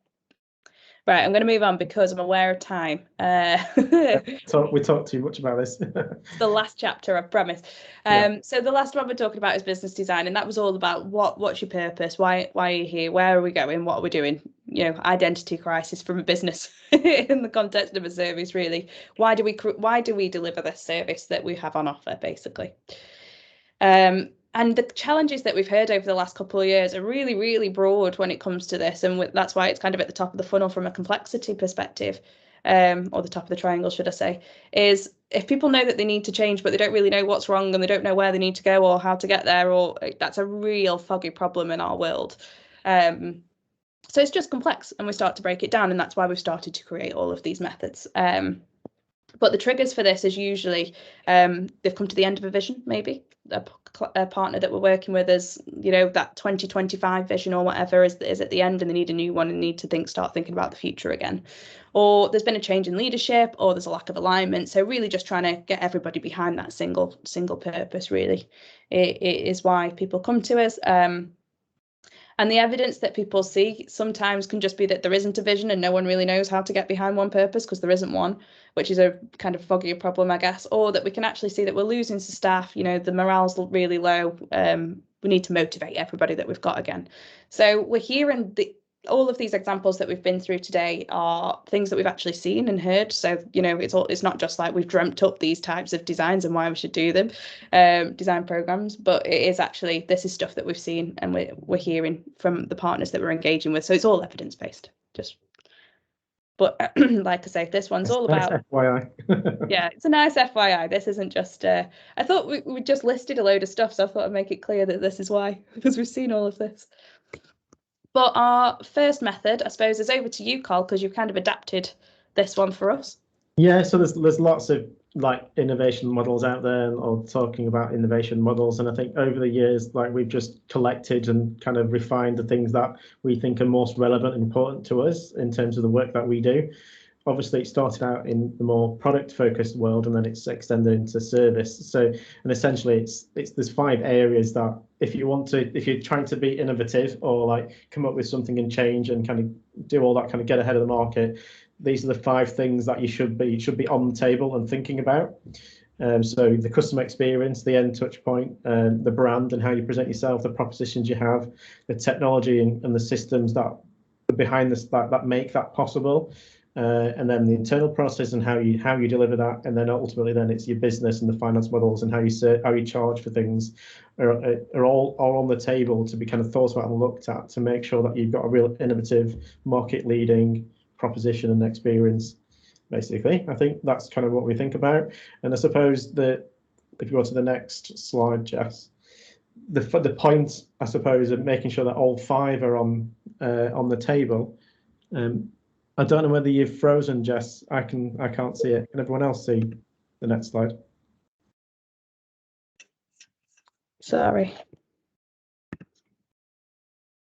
Right, I'm going to move on because I'm aware of time. We talked too much about this. It's the last chapter, I promise. So the last one we're talking about is business design, and that was all about what's your purpose, why are you here, where are we going, what are we doing? You know, identity crisis from a business in the context of a service, really. Why do we deliver this service that we have on offer, basically? And the challenges that we've heard over the last couple of years are really, really broad when it comes to this. And that's why it's kind of at the top of the funnel from a complexity perspective, or the top of the triangle, should I say, is if people know that they need to change, but they don't really know what's wrong and they don't know where they need to go or how to get there, or that's a real foggy problem in our world. So it's just complex, and we start to break it down. And that's why we've started to create all of these methods. But the triggers for this is usually they've come to the end of a vision, maybe a partner that we're working with is, you know, that 2025 vision or whatever is at the end, and they need a new one and need to start thinking about the future again. Or there's been a change in leadership, or there's a lack of alignment. So really just trying to get everybody behind that single purpose, really, it is why people come to us. And the evidence that people see sometimes can just be that there isn't a vision and no one really knows how to get behind one purpose because there isn't one, which is a kind of foggier problem, I guess, or that we can actually see that we're losing some staff, you know, the morale's really low. We need to motivate everybody that we've got again. So we're hearing all of these examples that we've been through today are things that we've actually seen and heard. So, you know, it's not just like we've dreamt up these types of designs and why we should do them, design programs, but it is actually, this is stuff that we've seen and we're hearing from the partners that we're engaging with. So it's all evidence-based, but like I say, this one's all about FYI. Yeah, it's a nice FYI. This isn't just I thought we just listed a load of stuff, so I thought I'd make it clear that this is why, because we've seen all of this. But our first method, I suppose, is over to you, Carl, because you've kind of adapted this one for us. Yeah, so there's lots of like innovation models out there, or talking about innovation models, and I think over the years, like we've just collected and kind of refined the things that we think are most relevant and important to us in terms of the work that we do. Obviously, it started out in the more product-focused world, and then it's extended into service. So, and essentially, there's 5 areas that if you're trying to be innovative or like come up with something and change and kind of do all that, kind of get ahead of the market, these are the 5 things that you should be on the table and thinking about. So the customer experience, the end touch point, the brand and how you present yourself, the propositions you have, the technology and the systems that are behind this that make that possible. And then the internal process and how you deliver that, and then ultimately then it's your business and the finance models and how you charge for things are all on the table to be kind of thought about and looked at to make sure that you've got a real innovative, market leading proposition and experience. Basically, I think that's kind of what we think about. And I suppose that if you go to the next slide, Jess, the point I suppose of making sure that all 5 are on the table. I don't know whether you've frozen, Jess. I can't see it. Can everyone else see the next slide? Sorry.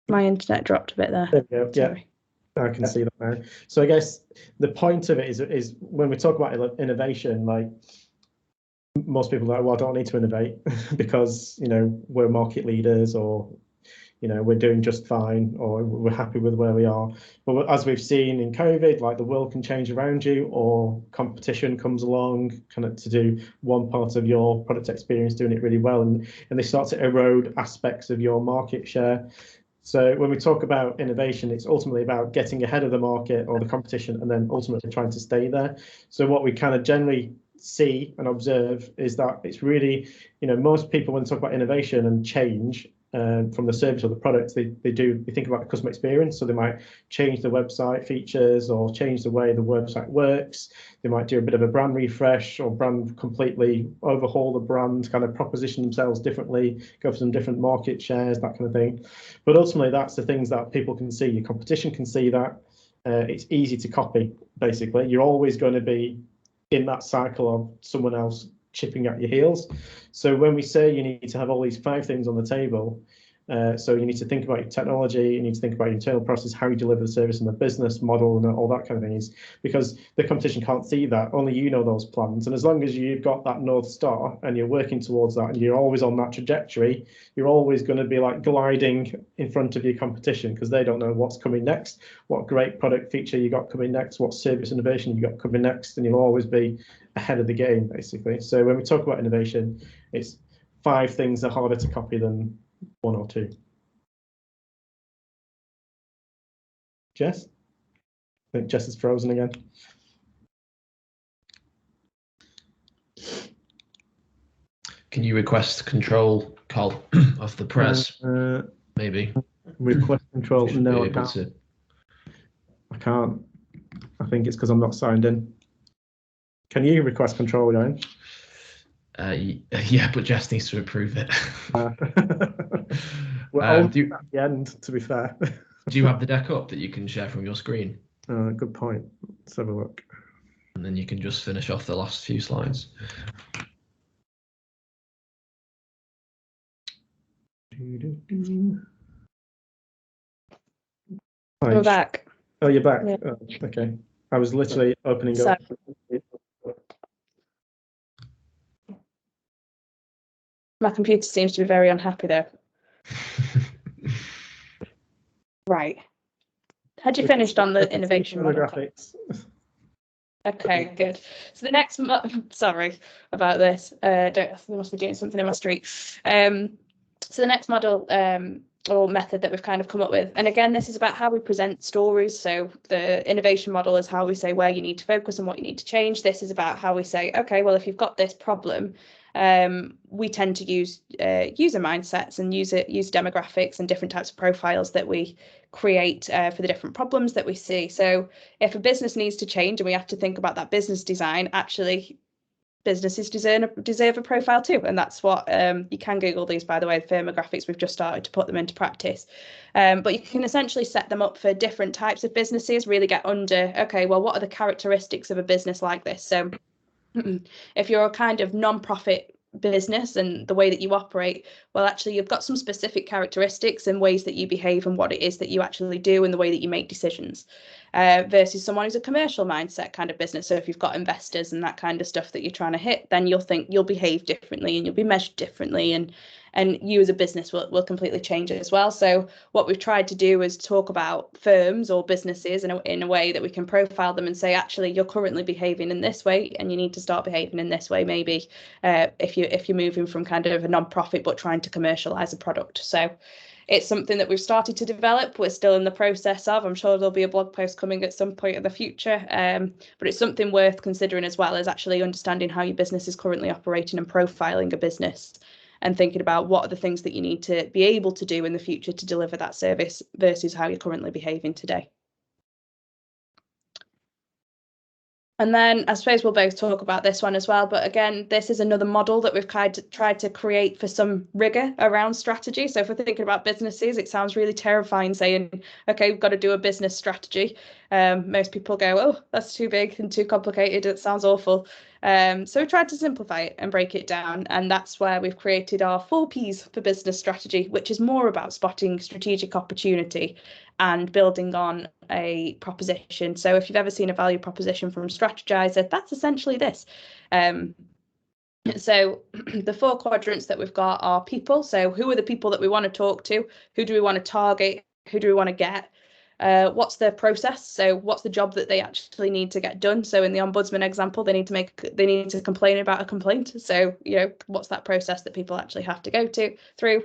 My internet dropped a bit there. There we go. Yeah, Sorry. I can see that now. So I guess the point of it is when we talk about innovation, like most people are like, well, I don't need to innovate because, you know, we're market leaders, or you know, we're doing just fine, or we're happy with where we are. But as we've seen in COVID, like the world can change around you, or competition comes along kind of to do one part of your product experience doing it really well, and they start to erode aspects of your market share. So when we talk about innovation, it's ultimately about getting ahead of the market or the competition, and then ultimately trying to stay there. So what we kind of generally see and observe is that it's really, you know, most people when they talk about innovation and change, from the service or the products, they think about the customer experience. So they might change the website features or change the way the website works. They might do a bit of a brand refresh or brand completely overhaul the brand, kind of proposition themselves differently, go for some different market shares, that kind of thing. But ultimately, that's the things that people can see. Your competition can see that. It's easy to copy, basically. You're always going to be in that cycle of someone else chipping at your heels. So when we say you need to have all these 5 things on the table, so you need to think about your technology, you need to think about your internal process, how you deliver the service and the business model and all that kind of thing, is because the competition can't see that. Only you know those plans. And as long as you've got that North Star and you're working towards that and you're always on that trajectory, you're always going to be like gliding in front of your competition, because they don't know what's coming next, what great product feature you got coming next, what service innovation you got coming next, and you'll always be ahead of the game, basically. So when we talk about innovation, it's 5 things are harder to copy than 1 or 2. Jess? I think Jess is frozen again. Can you request control, Carl, of the press? Maybe. Request control? No, I can't. I can't. I think it's because I'm not signed in. Can you request control, Ryan? Yeah, but Jess needs to approve it. We're at the end, to be fair. Do you have the deck up that you can share from your screen? Good point. Let's have a look. And then you can just finish off the last few slides. We're back. Oh, you're back. Yeah. Oh, okay. I was literally opening up. My computer seems to be very unhappy though. Right. Had you finished on the innovation model? Okay, good. So the next, sorry about this. They must be doing something in my street. So the next model or method that we've kind of come up with, and again, this is about how we present stories. So the innovation model is how we say where you need to focus and what you need to change. This is about how we say, okay, well, if you've got this problem, we tend to use user mindsets and user demographics and different types of profiles that we create for the different problems that we see. So if a business needs to change and we have to think about that business design, actually businesses deserve a profile too, and that's what you can Google these, by the way, the firmographics. We've just started to put them into practice, but you can essentially set them up for different types of businesses, really get under, okay, well, what are the characteristics of a business like this? So if you're a kind of non-profit business and the way that you operate, well, actually you've got some specific characteristics and ways that you behave and what it is that you actually do and the way that you make decisions, versus someone who's a commercial mindset kind of business. So if you've got investors and that kind of stuff that you're trying to hit, then you'll behave differently and you'll be measured differently, and you as a business will completely change it as well. So what we've tried to do is talk about firms or businesses in a way that we can profile them and say, actually, you're currently behaving in this way and you need to start behaving in this way, maybe if you're moving from kind of a non-profit but trying to commercialize a product. So it's something that we've started to develop. We're still in the process of. I'm sure there'll be a blog post coming at some point in the future, but it's something worth considering, as well as actually understanding how your business is currently operating and profiling a business and thinking about what are the things that you need to be able to do in the future to deliver that service versus how you're currently behaving today. And then I suppose we'll both talk about this one as well. But again, this is another model that we've tried to create for some rigor around strategy. So if we're thinking about businesses, it sounds really terrifying saying, okay, we've got to do a business strategy. Most people go, oh, that's too big and too complicated. It sounds awful. So we tried to simplify it and break it down. And that's where we've created our 4 Ps for business strategy, which is more about spotting strategic opportunity and building on a proposition. So if you've ever seen a value proposition from Strategizer, that's essentially this. So the 4 quadrants that we've got are people. So who are the people that we want to talk to? Who do we want to target? Who do we want to get? What's their process? So what's the job that they actually need to get done? So in the ombudsman example, they need to complain about a complaint. So, what's that process that people actually have to go through?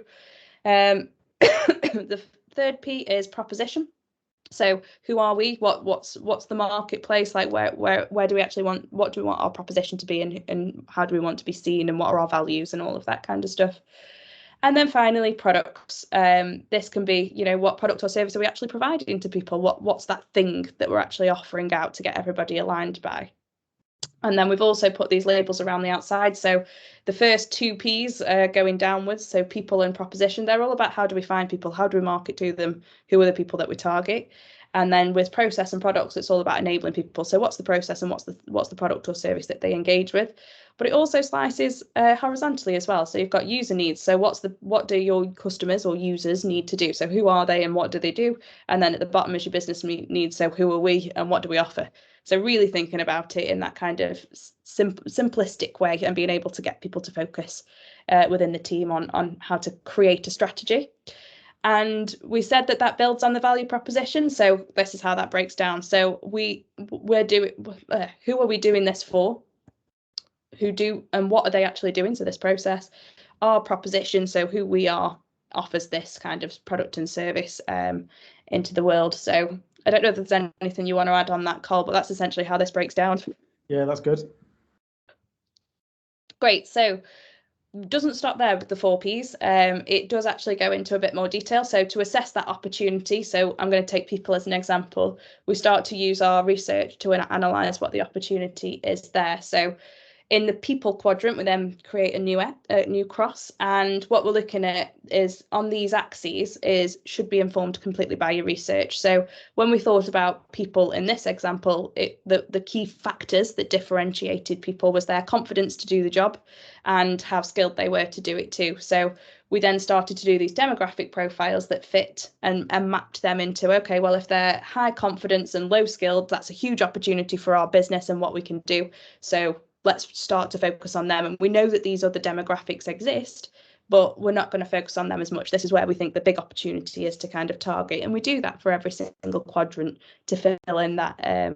The 3rd P is proposition. So who are we? What's the marketplace like? Where do we actually want? What do we want our proposition to be, and how do we want to be seen, and what are our values, and all of that kind of stuff. And then finally, products. This can be, what product or service are we actually providing to people? What's that thing that we're actually offering out to get everybody aligned by? And then we've also put these labels around the outside. So the first two P's going downwards, so people and proposition, they're all about how do we find people, how do we market to them, who are the people that we target. And then with process and products, it's all about enabling people. So what's the process and what's the product or service that they engage with? But it also slices horizontally as well. So you've got user needs. So what do your customers or users need to do? So who are they and what do they do? And then at the bottom is your business needs. So who are we and what do we offer? So really thinking about it in that kind of simplistic way and being able to get people to focus within the team on how to create a strategy. And we said that builds on the value proposition. So this is how that breaks down. So we're doing, who are we doing this for? Who do and what are they actually doing? So this process, our proposition, so who we are, offers this kind of product and service into the world. So I don't know if there's anything you want to add on that, Cole, but that's essentially how this breaks down. Yeah, that's good. Great. So doesn't stop there with the 4 Ps. It does actually go into a bit more detail. So to assess that opportunity, so I'm going to take people as an example, we start to use our research to analyze what the opportunity is there. So in the people quadrant, we then create a new cross, and what we're looking at is on these axes should be informed completely by your research. So when we thought about people in this example, the key factors that differentiated people was their confidence to do the job and how skilled they were to do it too. So we then started to do these demographic profiles that fit and mapped them into, okay, well, if they're high confidence and low skilled, that's a huge opportunity for our business and what we can do. So let's start to focus on them. And we know that these other demographics exist, but we're not going to focus on them as much. This is where we think the big opportunity is to kind of target. And we do that for every single quadrant to fill in that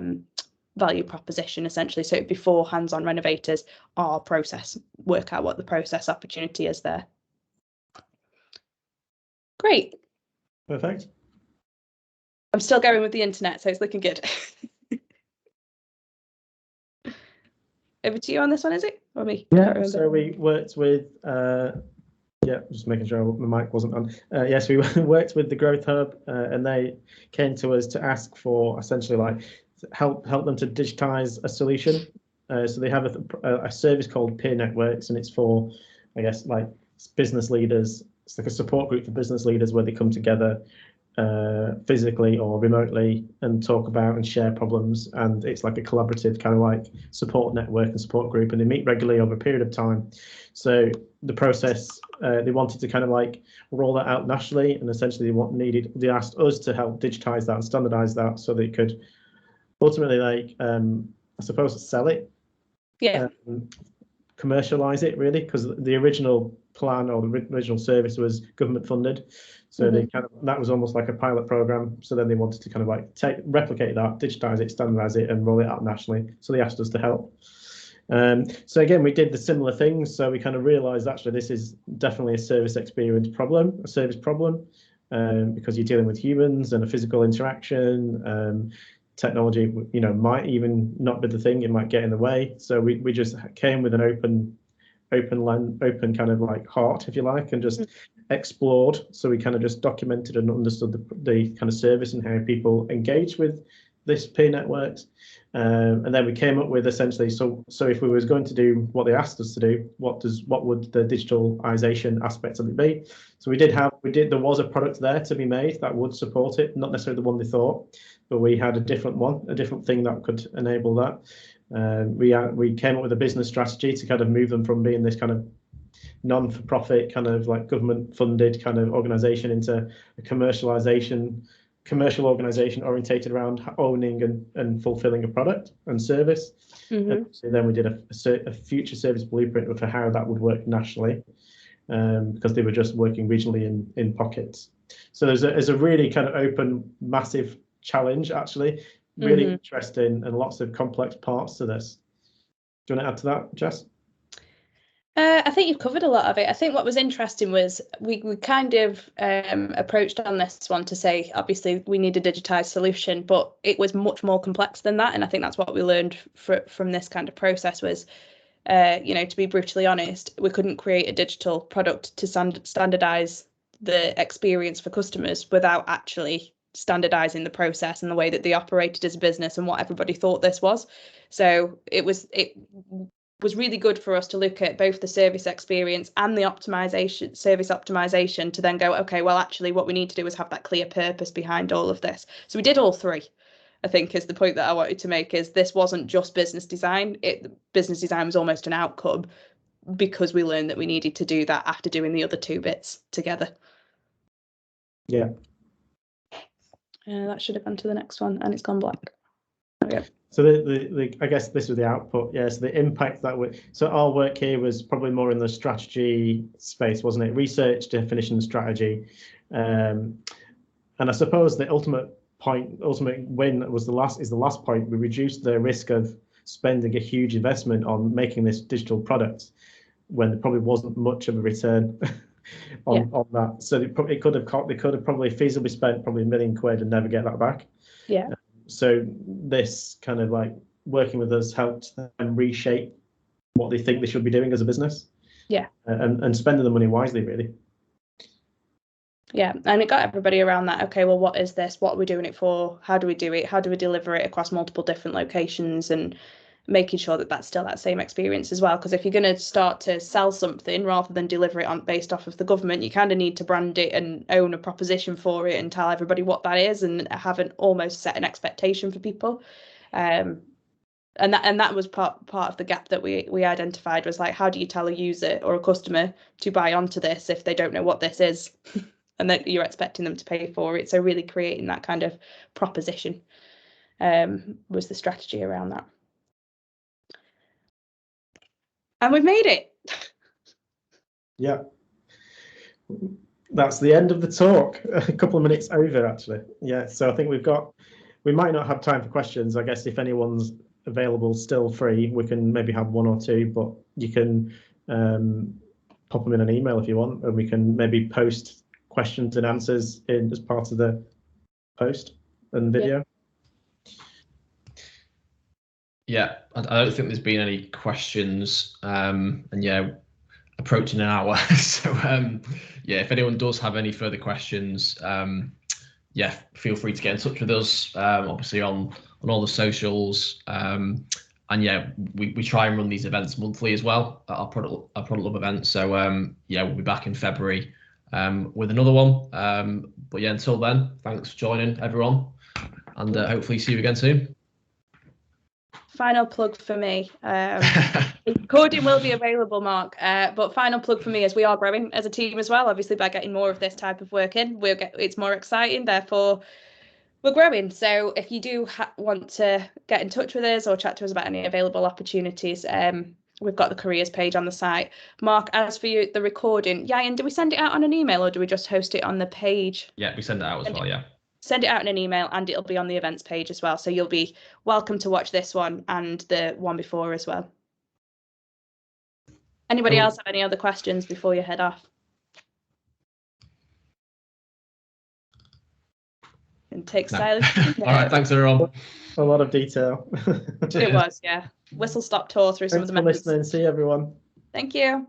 value proposition, essentially. So before hands-on renovators, our process, work out what the process opportunity is there. Great. Perfect. I'm still going with the internet, so it's looking good. Over to you on this one, is it? Or me? Yeah, so we worked with, just making sure my mic wasn't on. Yes, we worked with the Growth Hub and they came to us to ask for essentially like help them to digitize a solution. So they have a service called Peer Networks, and it's for, I guess, like business leaders. It's like a support group for business leaders where they come together physically or remotely and talk about and share problems, and it's like a collaborative kind of like support network and support group, and they meet regularly over a period of time. So the process, they wanted to kind of like roll that out nationally, and essentially they asked us to help digitize that and standardize that so they could ultimately like I suppose sell it, commercialize it really, because the original plan or the original service was government funded. So they that was almost like a pilot program. So then they wanted to kind of like replicate that, digitize it, standardize it, and roll it out nationally. So they asked us to help. So again, we did the similar things. So we kind of realized actually this is definitely a service experience problem, a service problem, because you're dealing with humans and a physical interaction. Technology, might even not be the thing; it might get in the way. So we just came with an open kind of like heart, if you like, and just explored. So we kind of just documented and understood the kind of service and how people engage with this peer networks, and then we came up with essentially so if we was going to do what they asked us to do, what would the digitalization aspects of it be? So there was a product there to be made that would support it, not necessarily the one they thought, but we had a different thing that could enable that. We came up with a business strategy to kind of move them from being this kind of non-for-profit kind of like government-funded kind of organization into a commercial organization orientated around owning and fulfilling a product and service. And so then we did a future service blueprint for how that would work nationally, because they were just working regionally in pockets. So there's a really kind of open, massive challenge, actually, really interesting, and lots of complex parts to this. Do you want to add to that, Jess? I think you've covered a lot of it. I think what was interesting was we kind of approached on this one to say, obviously, we need a digitized solution, but it was much more complex than that. And I think that's what we learned from this kind of process was To be brutally honest, we couldn't create a digital product to standardize the experience for customers without actually standardizing the process and the way that they operated as a business and what everybody thought this was. So it was really good for us to look at both the service experience and the service optimization to then go, okay, well, actually what we need to do is have that clear purpose behind all of this. So we did all three, I think, is the point that I wanted to make, is this wasn't just business design. Business design was almost an outcome because we learned that we needed to do that after doing the other two bits together. Yeah. That should have gone to the next one, and it's gone black. Okay. So I guess this was the output. Yeah. So the impact so our work here was probably more in the strategy space, wasn't it? Research, definition, and strategy. And I suppose the ultimate win was the last point. We reduced the risk of spending a huge investment on making this digital product when there probably wasn't much of a return on that. So they could have probably feasibly spent probably £1 million and never get that back. Yeah. So this kind of like working with us helped them reshape what they think they should be doing as a business. Yeah. And spending the money wisely, really. Yeah, and it got everybody around that. Okay, well, what is this? What are we doing it for? How do we do it? How do we deliver it across multiple different locations, and making sure that that's still that same experience as well? Because if you're going to start to sell something rather than deliver it based off of the government, you kind of need to brand it and own a proposition for it and tell everybody what that is, and almost set an expectation for people. And that was part of the gap that we identified, was like, how do you tell a user or a customer to buy onto this if they don't know what this is? And that you're expecting them to pay for it. So really creating that kind of proposition was the strategy around that. And we've made it. Yeah. That's the end of the talk. A couple of minutes over, actually. Yeah. So I think we might not have time for questions. I guess if anyone's available, still free, we can maybe have one or two, but you can pop them in an email if you want, and we can maybe post questions and answers as part of the post and video. Yeah, I don't think there's been any questions, and yeah, approaching an hour. So yeah, if anyone does have any further questions, yeah, feel free to get in touch with us, obviously on all the socials, and yeah, we try and run these events monthly as well, our product love event. So yeah, we'll be back in February with another one, but yeah, until then, thanks for joining, everyone, and hopefully see you again soon. Final plug for me. Recording will be available, Mark, but final plug for me is we are growing as a team as well, obviously, by getting more of this type of work in. It's more exciting, therefore we're growing. So if you do want to get in touch with us or chat to us about any available opportunities, we've got the careers page on the site. Mark, as for you, the recording, and do we send it out on an email or do we just host it on the page? Yeah, we send it out as well, yeah. Send it out in an email and it'll be on the events page as well. So you'll be welcome to watch this one and the one before as well. Anybody else have any other questions before you head off? And take silence. All right, thanks everyone. A lot of detail. It was, yeah. Whistle stop tour through some of the methods. Thanks for listening. See you, everyone. Thank you.